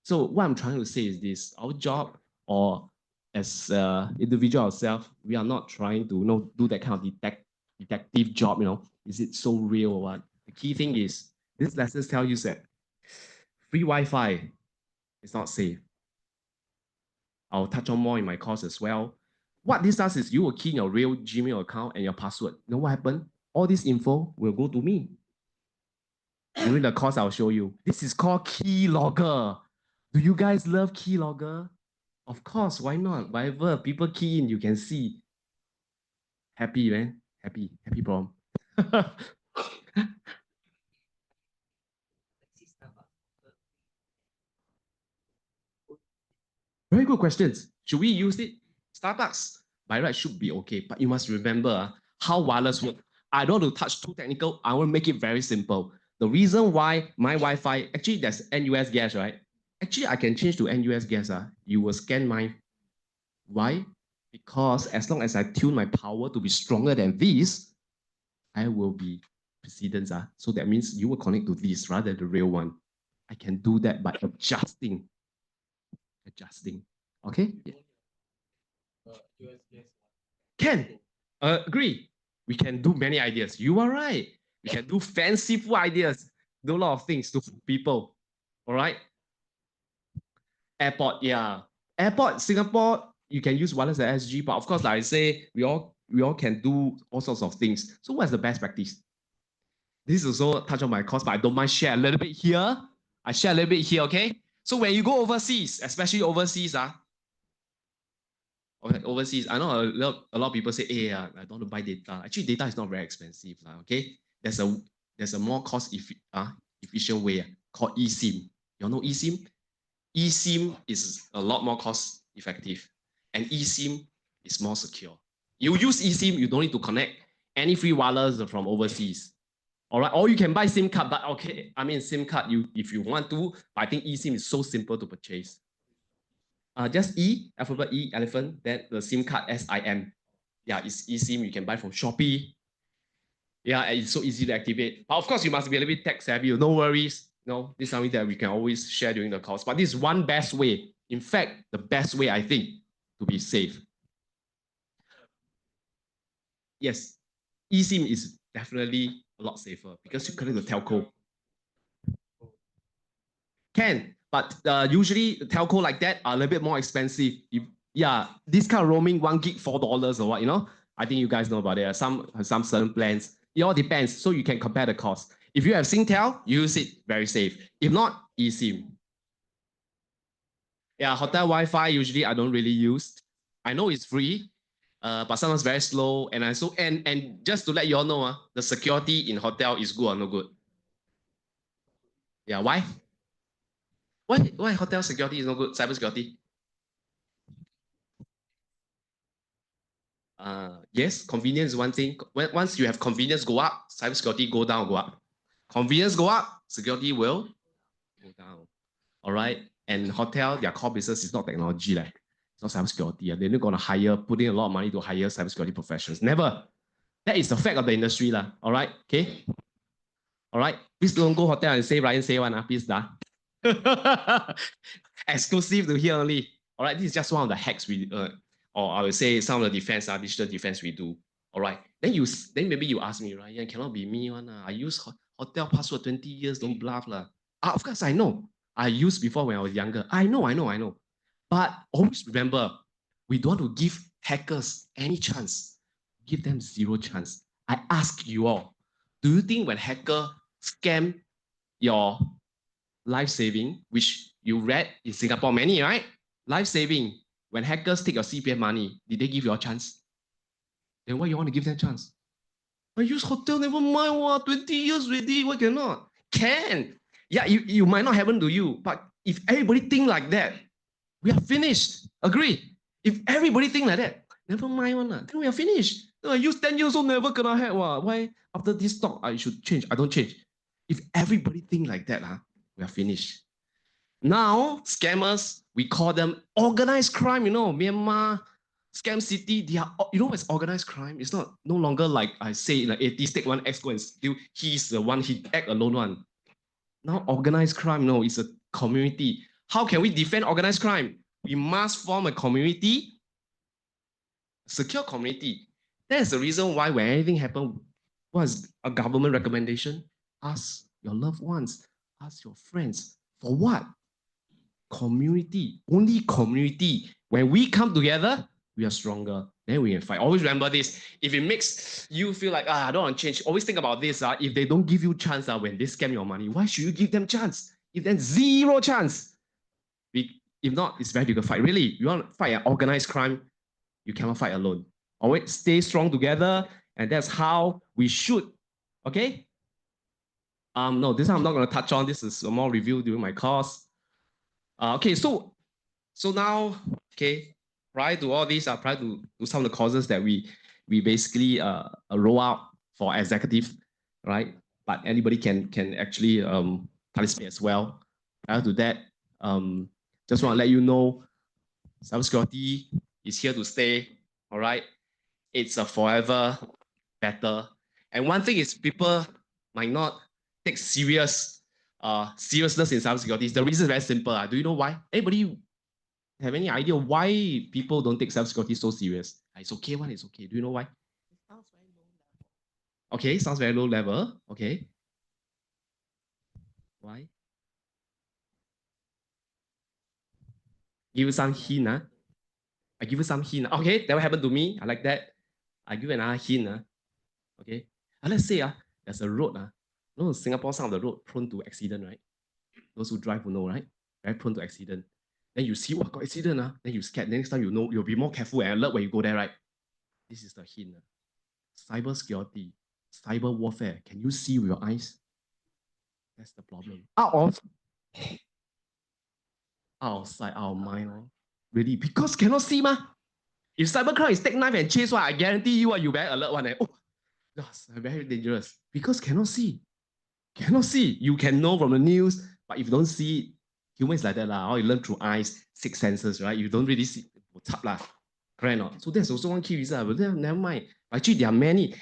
So what I'm trying to say is this: our job, or as individual ourselves, we are not trying to do that kind of detective job. Is it so real or what? The key thing is this lesson tells you that free Wi-Fi is not safe. I'll touch on more in my course as well. What this does is you will key in your real Gmail account and your password. You know what happened? All this info will go to me. During the course, I'll show you. This is called keylogger. Do you guys love keylogger? Of course, why not? Whatever people key in, you can see. Happy, man. Happy problem. Very good questions. Should we use it? Starbucks, by right, should be okay. But you must remember how wireless works. I don't want to touch too technical. I will make it very simple. The reason why my Wi-Fi, actually there's NUS gas, right? Actually, I can change to NUS gas. You will scan mine. Why? Because as long as I tune my power to be stronger than this, I will be precedence. So that means you will connect to this rather than the real one. I can do that by adjusting. Okay? Can. Agree. We can do many ideas. You are right. We can do fanciful ideas, do a lot of things to people. All right? Airport, yeah. Airport, Singapore, you can use wireless at SG, but of course, like I say, we all can do all sorts of things. So what's the best practice? This is also touch on my course, but I don't mind share a little bit here. I share a little bit here, okay? So when you go overseas, especially overseas, okay, overseas, I know a lot of people say, hey, I don't want to buy data. Actually, data is not very expensive, okay? There's a more cost efficient way called eSIM. You know eSIM? eSIM is a lot more cost effective, and eSIM is more secure. You use eSIM, you don't need to connect any free wireless from overseas. All right, or you can buy SIM card, but okay, I mean SIM card, if you want to, but I think eSIM is so simple to purchase. Just E, alphabet E, elephant, then the SIM card SIM. Yeah, it's eSIM, you can buy from Shopee. Yeah, it's so easy to activate. But of course, you must be a little bit tech savvy. No worries. No, this is something that we can always share during the course. But this is one best way. In fact, the best way, I think, to be safe. Yes, eSIM is definitely a lot safer because you connect the telco. Can, but usually the telco like that are a little bit more expensive. Yeah, this kind of roaming 1 gig $4 or what, you know? I think you guys know about it. Some certain plans. It all depends. So you can compare the cost. If you have Singtel, use it, very safe. If not, eSIM. Yeah, hotel Wi-Fi usually I don't really use. I know it's free, but sometimes very slow. And and just to let you all know, the security in hotel is good or no good. Yeah, why? Why hotel security is no good? Cybersecurity? Yes, convenience is one thing. Once you have convenience go up, cybersecurity go down, go up. Convenience go up, security will go down. All right. And hotel, their core business is not technology. It's not cybersecurity. They're not going to put in a lot of money to hire cybersecurity professionals. Never. That is the fact of the industry. All right. Okay. All right. Please don't go hotel and say Ryan say one. Please. Exclusive to here only. All right. This is just one of the hacks we or I would say some of the defense, digital defense we do. All right. Then maybe you ask me, Ryan, cannot be me one. I use hotel password 20 years. Don't bluff lah. Of course I know. I used before when I was younger. I know. But always remember, we don't want to give hackers any chance. Give them zero chance. I ask you all, do you think when hacker scam your life saving, which you read in Singapore many, right? Life saving, when hackers take your CPF money, did they give you a chance? Then why you want to give them a chance? I use hotel, never mind, 20 years already, why cannot? Can. Yeah, you might not happen to you, but if everybody think like that, we are finished. Agree? If everybody think like that, never mind, then we are finished. I use 10 years old, never gonna hack. Why after this talk I should change? I don't change. If everybody think like that, we are finished. Now, scammers, we call them organized crime, Myanmar, Scam City, they are, what's organized crime? It's no longer like I say in the 80s, take one X, go and steal, he's the one, he act alone one. Now, organized crime, it's a community. How can we defend organized crime? We must form a community, secure community. That's the reason why when anything happens, what's a government recommendation? Ask your loved ones, ask your friends. For what? Community, only community. When we come together, we are stronger. Then we can fight. Always remember this. If it makes you feel like, I don't want to change, always think about this. If they don't give you chance when they scam your money, why should you give them chance? Give them zero chance. If not, it's very difficult to fight. Really, you want to fight an organized crime, you cannot fight alone. Always stay strong together, and that's how we should. Okay? No, this I'm not going to touch on. This is a more review during my course. Okay, so now, okay, prior to all this, prior to some of the courses that we basically roll out for executive, right? But anybody can actually participate as well. Prior to that, just want to let you know, cybersecurity is here to stay. All right, it's a forever better. And one thing is people might not take seriousness in cybersecurity. The reason is very simple. Do you know why? Anybody have any idea why people don't take cybersecurity so serious? It's okay, it's okay. Do you know why? It sounds very low level. Okay, sounds very low level. Okay. Why? Give you some hint. I give you some hint. Okay, that will happen to me. I like that. I give you another hint. Okay. Let's say there's a road. Singapore, some of the road prone to accident, right? Those who drive will know, right? Very prone to accident. Then you see, got accident, then you scared. Next time you'll be more careful and alert when you go there, right? This is the hint. Cyber security, cyber warfare. Can you see with your eyes? That's the problem. Outside our mind, really, because cannot see, If cybercrime is take knife and chase, I guarantee you very alert one. Oh, that's very dangerous because cannot see. Cannot see. You can know from the news, but if you don't see, humans like that or you learn through eyes, six senses, right? You don't really see. Correct or not? So that's also one key reason. But then, never mind. Actually, there are many.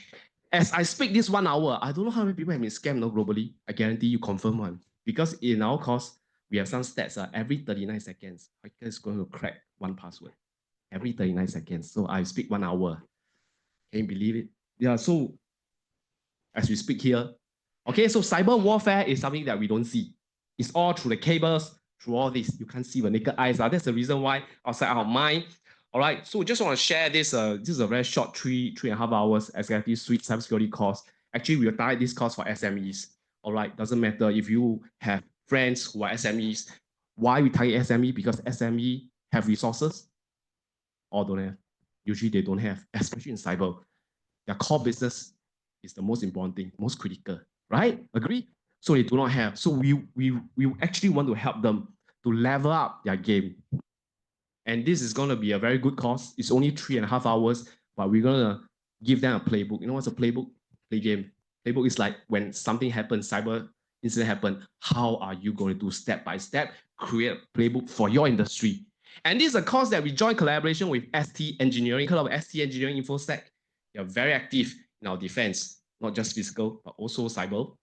As I speak this 1 hour, I don't know how many people have been scammed globally. I guarantee you confirm one. Because in our course, we have some stats. Every 39 seconds, hacker is going to crack one password. every 39 seconds. So I speak 1 hour. Can you believe it? Yeah, so as we speak here, okay, so cyber warfare is something that we don't see. It's all through the cables, through all this. You can't see with naked eyes. That's the reason why outside our mind. All right, so just want to share this. This is a very short 3.5 hours executive suite cybersecurity course. Actually, we will target this course for SMEs. All right, doesn't matter if you have friends who are SMEs. Why we target SME? Because SME have resources or don't have. Usually they don't have, especially in cyber. Their core business is the most important thing, most critical, right? Agree? So they do not have. So we actually want to help them to level up their game. And this is going to be a very good course. It's only 3.5 hours, but we're going to give them a playbook. You know what's a playbook? Play game. Playbook is like when something happens, cyber incident happen, how are you going to do step by step, create a playbook for your industry. And this is a course that we join collaboration with ST Engineering, Club of ST Engineering InfoSec. They are very active in our defense, not just physical, but also cyber.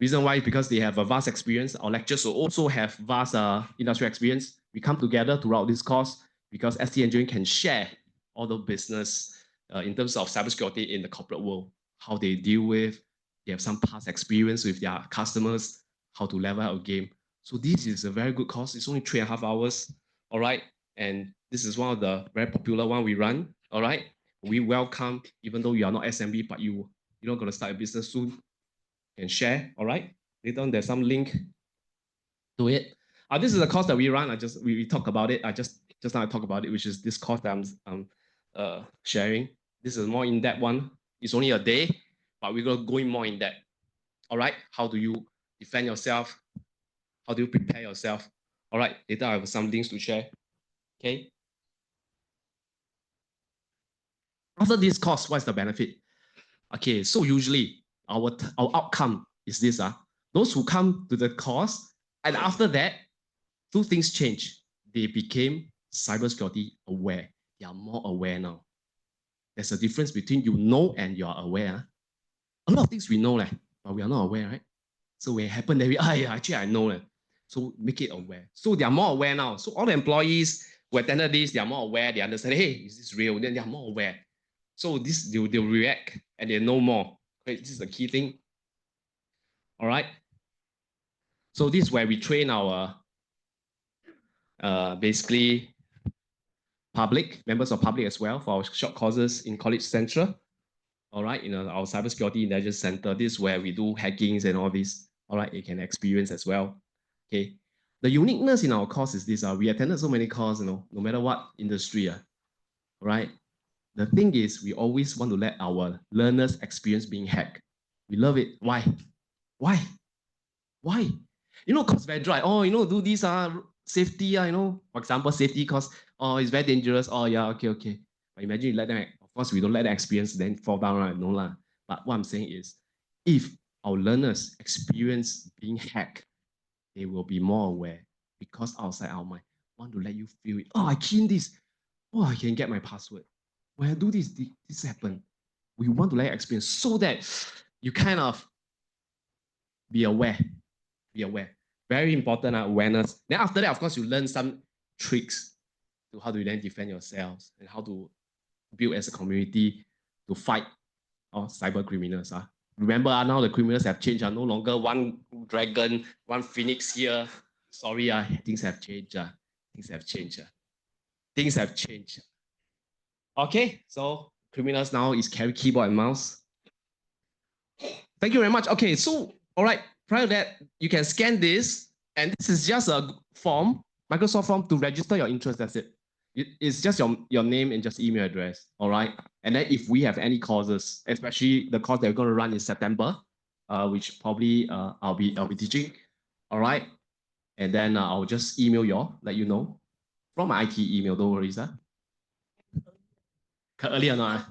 Reason why is because they have a vast experience. Our lectures will also have vast industry experience. We come together throughout this course because ST Engineering can share all the business in terms of cybersecurity in the corporate world, how they deal with, they have some past experience with their customers, how to level out a game. So this is a very good course. It's only 3.5 hours, all right? And this is one of the very popular one we run, all right? We welcome, even though you are not SMB, but you're not going to start a business soon, and share, all right? Later on, there's some link to it. This is a course that we run. We talk about it. Just now I talk about it, which is this course that I'm sharing. This is a more in-depth one. It's only a day, but we're going to go in more in depth. All right? How do you defend yourself? How do you prepare yourself? All right, later I have some links to share. Okay. After this course, what's the benefit? Okay, so usually our outcome is this. Those who come to the course, and after that, two things change. They became cybersecurity aware. They are more aware now. There's a difference between you know and you are aware. A lot of things we know, but we are not aware, right? So when it happened, then actually I know. So make it aware. So they are more aware now. So all the employees who attended this, they are more aware. They understand, hey, is this real? Then they are more aware. So this they'll react and they know more. Okay, this is the key thing. All right. So this is where we train our basically public, members of public as well for our short courses in College Central. All right, our cybersecurity intelligence center. This is where we do hackings and all this. All right, you can experience as well. Okay. The uniqueness in our course is this. We attended so many courses, no matter what industry. Right. The thing is, we always want to let our learners experience being hacked. We love it. Why? Why? Why? Cause very dry. Oh, do these safety. For example, safety cause. Oh, it's very dangerous. Oh, yeah, okay. But imagine you let them. Of course, we don't let them experience, then fall down, right? No lah. But what I'm saying is, if our learners experience being hacked, they will be more aware because outside our mind want to let you feel it. Oh, I key in this. Oh, I can get my password. When I do this happen. We want to let you experience so that you kind of be aware. Be aware. Very important awareness. Then after that, of course, you learn some tricks to how to then defend yourselves and how to build as a community to fight cyber criminals. Remember, now the criminals have changed. No longer one dragon, one phoenix here. Sorry, things have changed. Things have changed. Things have changed. Okay, so criminals now is carry keyboard and mouse. Thank you very much. Okay, so all right, prior to that, you can scan this, and this is just a form, Microsoft form to register your interest. That's it. It's just your name and just email address. All right. And then if we have any courses, especially the course that we're going to run in September, which probably I'll be teaching. All right. And then I'll just email you, let you know from my IT email. Don't worry, sir. Early or not?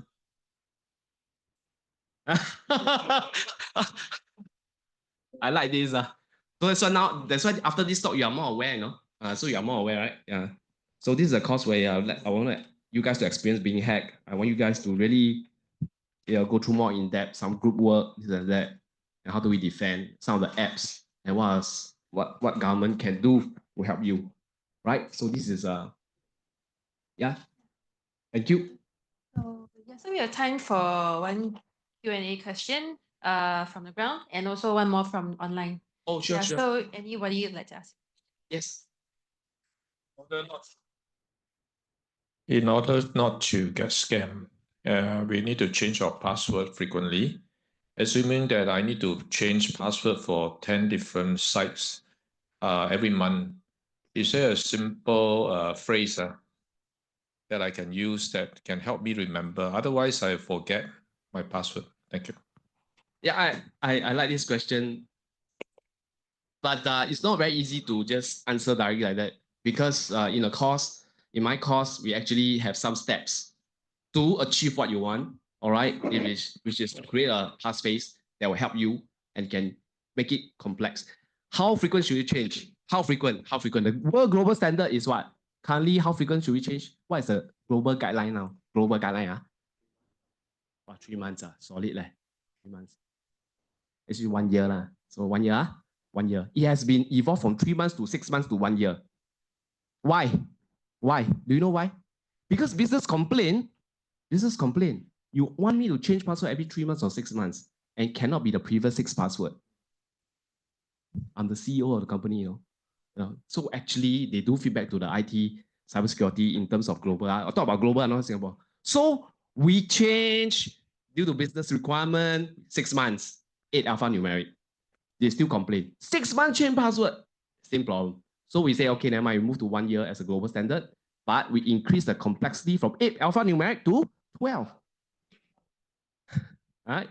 I like this. So that's why after this talk, you are more aware, so you are more aware, right? Yeah. So this is a course where I want you guys to experience being hacked. I want you guys to really go through more in depth, some group work, this and that, and how do we defend some of the apps and what government can do to help you, right? So this is Yeah. Thank you. So, yeah, so we have time for one Q&A question from the ground and also one more from online. Oh, sure, Yeah, sure. so anybody would like to ask? Yes. In order not to get scammed, we need to change our password frequently. Assuming that I need to change password for 10 different sites every month, is there a simple phrase that I can use that can help me remember? Otherwise, I forget my password. Thank you. Yeah, I like this question, but it's not very easy to just answer directly like that because in my course, we actually have some steps to achieve what you want. All right, which is to create a passphrase that will help you and can make it complex. How frequent should you change? How frequent? How frequent? The world global standard is what? Currently, how frequent should we change? What is the global guideline now? Global guideline, 3 months, solid leh. 3 months. Actually 1 year lah. So 1 year, 1 year. It has been evolved from 3 months to 6 months to 1 year. Why? Why? Do you know why? Because business complain. You want me to change password every 3 months or 6 months and cannot be the previous 6 password. I'm the CEO of the company, So actually, they do feedback to the IT cybersecurity in terms of global. I'll talk about global and not Singapore. So we change due to business requirement, 6 months, 8 alphanumeric. They still complain. 6 months change password, same problem. So we say, okay, never mind, we move to 1 year as a global standard, but we increase the complexity from 8 alphanumeric to 12. Right?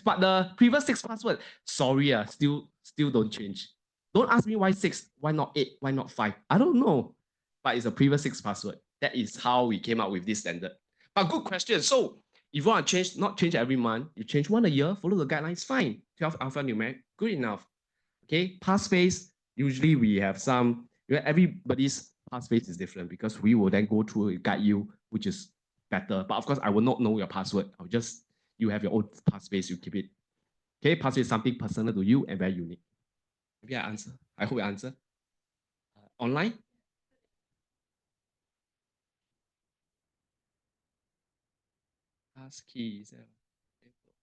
But the previous 6 password, sorry, still don't change. Don't ask me why 6, why not 8, why not 5? I don't know. But it's a previous 6 password. That is how we came up with this standard. But good question. So if you want to change, not change every month, you change 1 a year, follow the guidelines, fine. 12 alphanumeric, good enough. Okay, passphrase, usually we have some, everybody's passphrase is different because we will then go through and guide you, which is better. But of course, I will not know your password. You have your own passphrase, you keep it. Okay, passphrase is something personal to you and very unique. Maybe I answer. I hope I answer. Online? Passkey is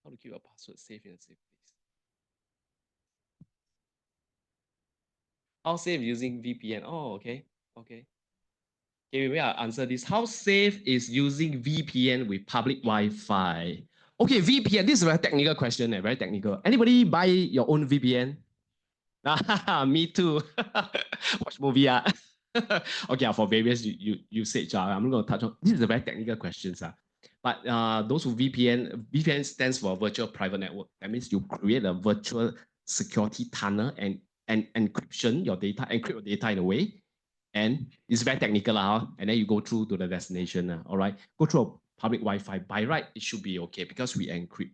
how to keep your password safe in a safe place. How safe using VPN? Oh, okay. Okay, maybe I'll answer this. How safe is using VPN with public Wi-Fi? Okay, VPN. This is a very technical question. Very technical. Anybody buy your own VPN? Me too. Watch movie. Okay, for various usage. I'm not going to touch on. This is a very technical question. But those who VPN stands for virtual private network. That means you create a virtual security tunnel and encrypt your data in a way. And it's very technical, and then you go through to the destination. All right, go through a public Wi-Fi. By right, it should be okay because we encrypt.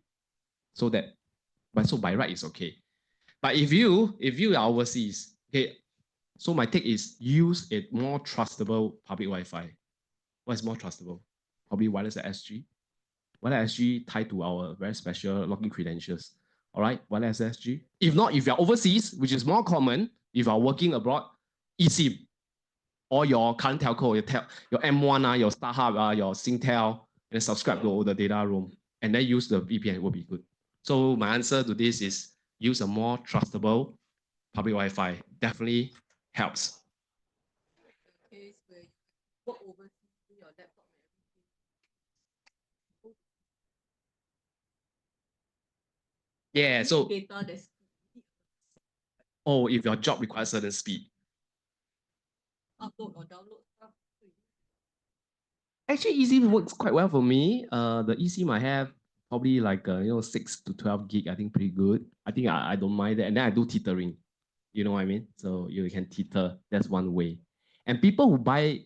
So by right, it's okay. But if you are overseas, okay, so my take is use a more trustable public Wi-Fi. What is more trustable? Probably wireless SG. Wireless SG tied to our very special login credentials. All right, wireless SG. If not, if you're overseas, which is more common, if you're working abroad, eSIM or your current telco, your M1, your StarHub, your Singtel, and subscribe to the data room, and then use the VPN, it will be good. So my answer to this is use a more trustable public Wi-Fi. Definitely helps. Case where you work overseas, your laptop and everything. Yeah, so Data that's if your job requires certain speed. upload or download stuff. Actually, eSIM works quite well for me. The eSIM I have probably like 6 to 12 gig. I think pretty good. I think I don't mind that. And then I do tethering. You know what I mean? So you can tether. That's one way. And people who buy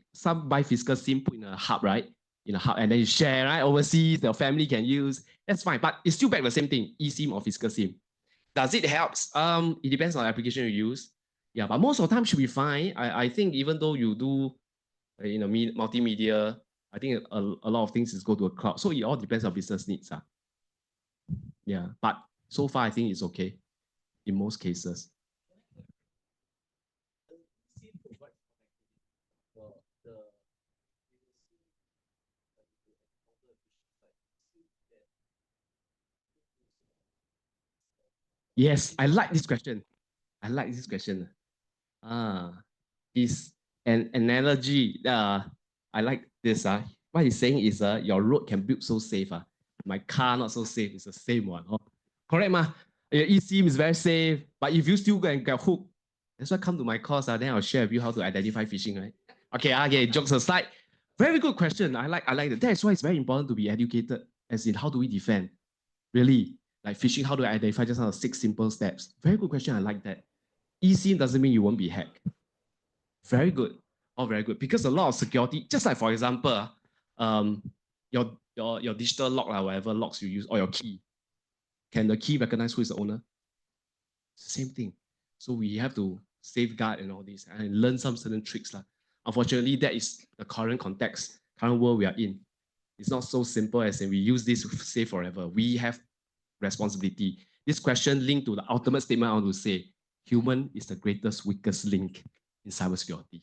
physical SIM, put in a hub, right? In a hub, and then you share, right? Overseas, your family can use. That's fine. But it's still back the same thing, eSIM or physical SIM. Does it help? It depends on the application you use. Yeah, but most of the time should be fine. I think even though you do multimedia, I think a lot of things is go to a cloud. So it all depends on business needs. Yeah, but so far I think it's okay in most cases. Yes, I like this question. I like this question. Is an analogy. I like this. What he's saying is your road can build so safe. My car not so safe. It's the same one. Oh. Correct, ma? Your eSIM is very safe, but if you still go and get hooked, that's why come to my course. Then I'll share with you how to identify phishing, right? Okay, jokes aside. Very good question. I like that. That's why it's very important to be educated, as in how do we defend? Really, like phishing, how do I identify just now 6 simple steps? Very good question. I like that. eSIM doesn't mean you won't be hacked. Very good. Oh, very good. Because a lot of security, just like for example, your digital lock or whatever locks you use, or your key. Can the key recognize who is the owner? Same thing. So we have to safeguard and all this and learn some certain tricks. Unfortunately, that is the current context, current world we are in. It's not so simple as in we use this to save forever. We have responsibility. This question linked to the ultimate statement I want to say, human is the greatest, weakest link in cybersecurity.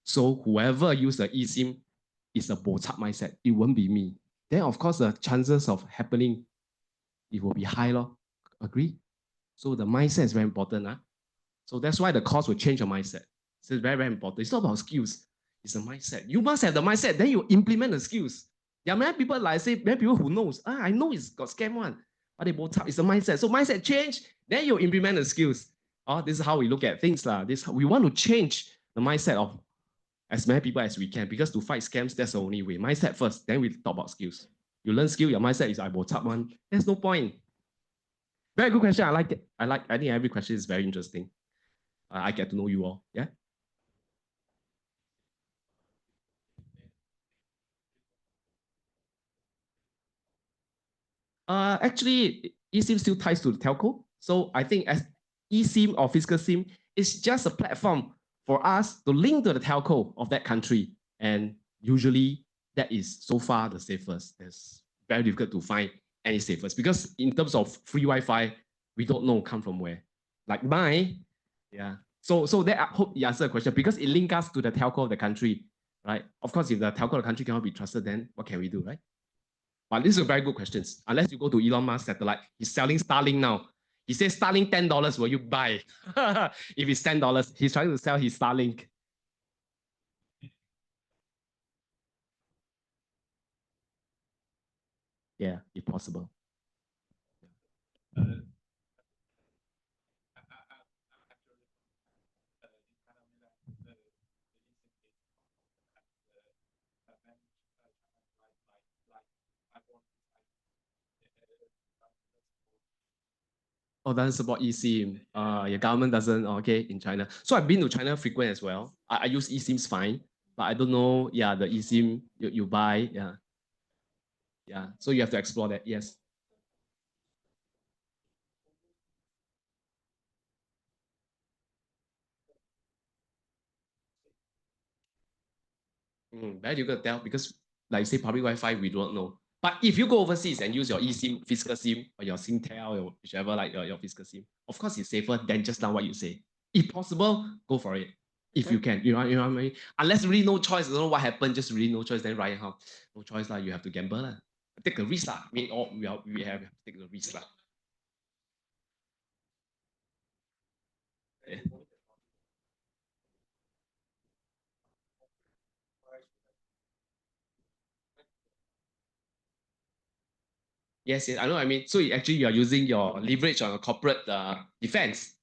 So whoever use the eSIM is a botap mindset. It won't be me. Then of course the chances of happening, it will be high. Agree? So the mindset is very important. So that's why the course will change your mindset. So it's very, very important. It's not about skills. It's a mindset. You must have the mindset. Then you implement the skills. There are many people, like I say, many people who knows, I know it's got scam one, but they both it's a mindset. So mindset change, then you implement the skills. This is how we look at things. We want to change the mindset of as many people as we can, because to fight scams, that's the only way. Mindset first, then we talk about skills. You learn skill, your mindset is I both up one. There's no point. Very good question. I like it. I think every question is very interesting. I get to know you all. Yeah. Actually, eSIM still ties to the telco. So I think as eSIM or physical SIM is just a platform for us to link to the telco of that country. And usually that is so far the safest. It's very difficult to find any safest because in terms of free Wi-Fi, we don't know come from where. Like mine, yeah. So that I hope you answer the question because it links us to the telco of the country, right? Of course, if the telco of the country cannot be trusted, then what can we do, right? But this is a very good question. Unless you go to Elon Musk satellite, he's selling Starlink now. He says Starlink $10, will you buy? If it's $10, he's trying to sell his Starlink. Yeah, if possible. Oh, doesn't support eSIM. Your government doesn't. Okay, in China. So I've been to China frequent as well. I use eSIMs fine, but I don't know. Yeah, the eSIM you buy. Yeah, yeah. So you have to explore that. Yes. Very difficult to tell because, like you say, public Wi-Fi we don't know. But if you go overseas and use your eSIM, physical SIM, or your Singtel, or whichever, like your physical SIM, of course it's safer than just now what you say. If possible, go for it. If you can, you know what I mean? Unless really no choice, don't know what happened, just really no choice, then Ryan, how? No choice, you have to gamble. Take the risk. I mean, we have to take the risk. Yeah. Yes, I know what I mean. So actually you are using your leverage on a corporate defense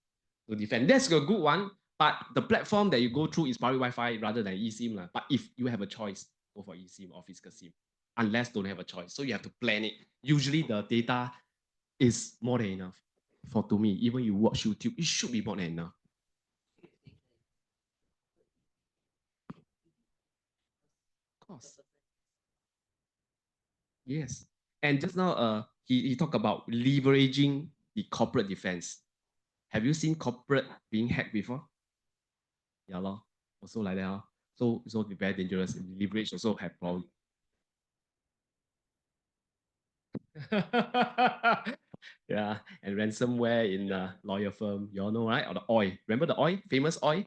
to defend. That's a good one. But the platform that you go through is probably Wi-Fi rather than eSIM. But if you have a choice, go for eSIM or physical SIM. Unless don't have a choice. So you have to plan it. Usually the data is more than enough. To me, even you watch YouTube, it should be more than enough. Of course. Yes. And just now he talked about leveraging the corporate defense. Have you seen corporate being hacked before? Yeah, also like that. So very dangerous. Leverage also have problem. Yeah, and ransomware in the lawyer firm, you all know, right? Or the oil. Remember the oil? Famous oil?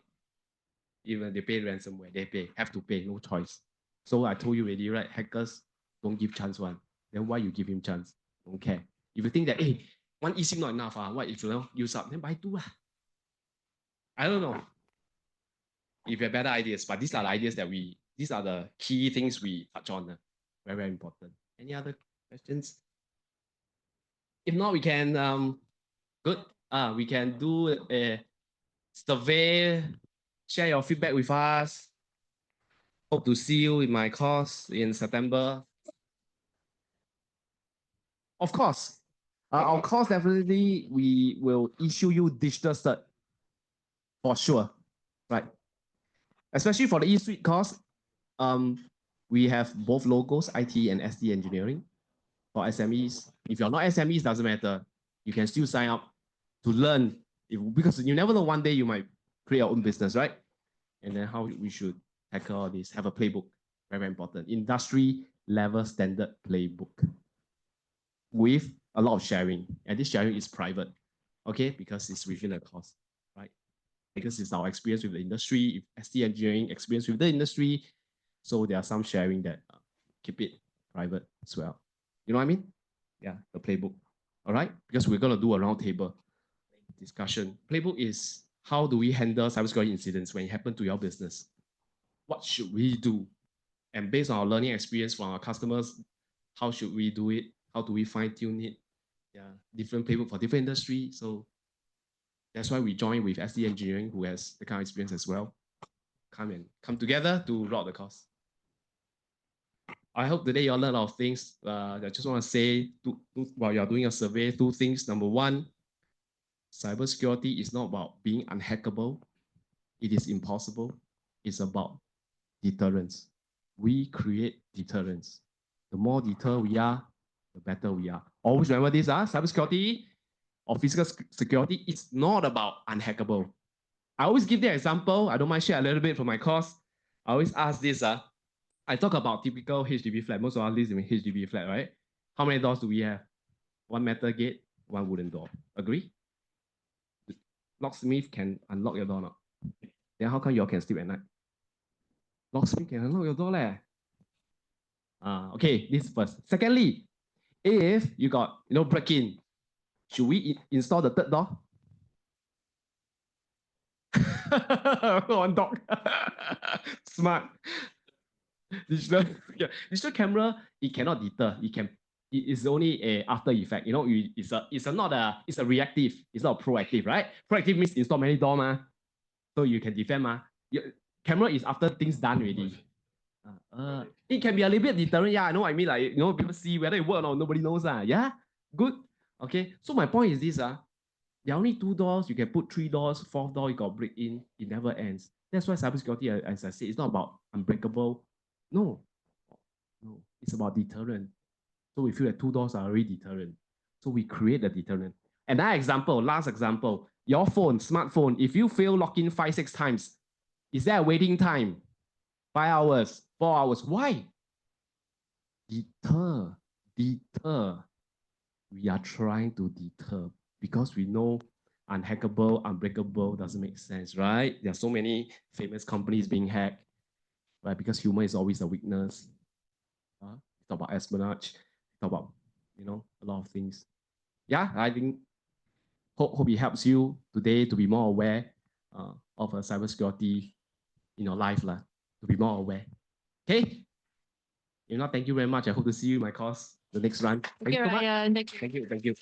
Even they pay ransomware, they have to pay, no choice. So I told you already, right? Hackers don't give chance one. Then why you give him chance? Don't care. If you think that, hey, one eSIM not enough. What if you don't use up? Then buy two. I don't know if you have better ideas, but these are the ideas that these are the key things we touch on. Very, very important. Any other questions? If not, we can, good. We can do a survey, share your feedback with us. Hope to see you in my course in September. Of course, our course definitely we will issue you digital cert for sure, right? Especially for the eSuite course, we have both logos, IT and SD engineering for SMEs. If you're not SMEs, doesn't matter. You can still sign up to learn because you never know, one day you might create your own business, right? And then how we should tackle all this, have a playbook, very, very important. Industry level standard playbook with a lot of sharing. And this sharing is private, okay? Because it's within the course, right? Because it's our experience with the industry, SD engineering experience with the industry. So there are some sharing that keep it private as well. You know what I mean? Yeah, the playbook. All right? Because we're going to do a roundtable discussion. Playbook is how do we handle cybersecurity incidents when it happens to your business? What should we do? And based on our learning experience from our customers, how should we do it? How do we fine tune it? Yeah, different playbook for different industry. So that's why we join with SD engineering, who has the kind of experience as well. Come together to rock the course. I hope today you'll learn a lot of things. I just want to say, while you're doing a survey, two things. Number one, cybersecurity is not about being unhackable. It is impossible. It's about deterrence. We create deterrence. The more deterred we are, the better we are. Always remember this, cybersecurity or physical security is not about unhackable. I always give the example. I don't mind share a little bit from my course. I always ask this. I talk about typical HDB flat. Most of us live in HDB flat, right? How many doors do we have? One metal gate, one wooden door. Agree? Locksmith can unlock your door now. Then how come you all can sleep at night? Locksmith can unlock your door leh. Okay, this first. Secondly, if you got break in, should we install the third door? One dog. Smart. Digital camera, it cannot deter. It's only a after effect. It's a reactive. It's not a proactive, right? Proactive means install many door so you can defend Camera is after things done already. It can be a little bit deterrent. Yeah, I know what I mean. Like, people see whether it works or not, nobody knows. Yeah, good. Okay, so my point is this. There are only two doors. You can put three doors. Fourth door, you got break in. It never ends. That's why cybersecurity, as I said, it's not about unbreakable. No, it's about deterrent. So we feel that two doors are already deterrent. So we create the deterrent. Another example, last example, your phone, smartphone, if you fail login 5-6 times, is there a waiting time? 5 hours, 4 hours. Why? Deter. We are trying to deter because we know unhackable, unbreakable doesn't make sense, right? There are so many famous companies being hacked, right? Because human is always a weakness. Talk about espionage, talk about a lot of things. Yeah, I think hope it helps you today to be more aware of cybersecurity in your life, to be more aware. Okay. Thank you very much. I hope to see you in my course the next run. Thank you, Ryan. Thank you.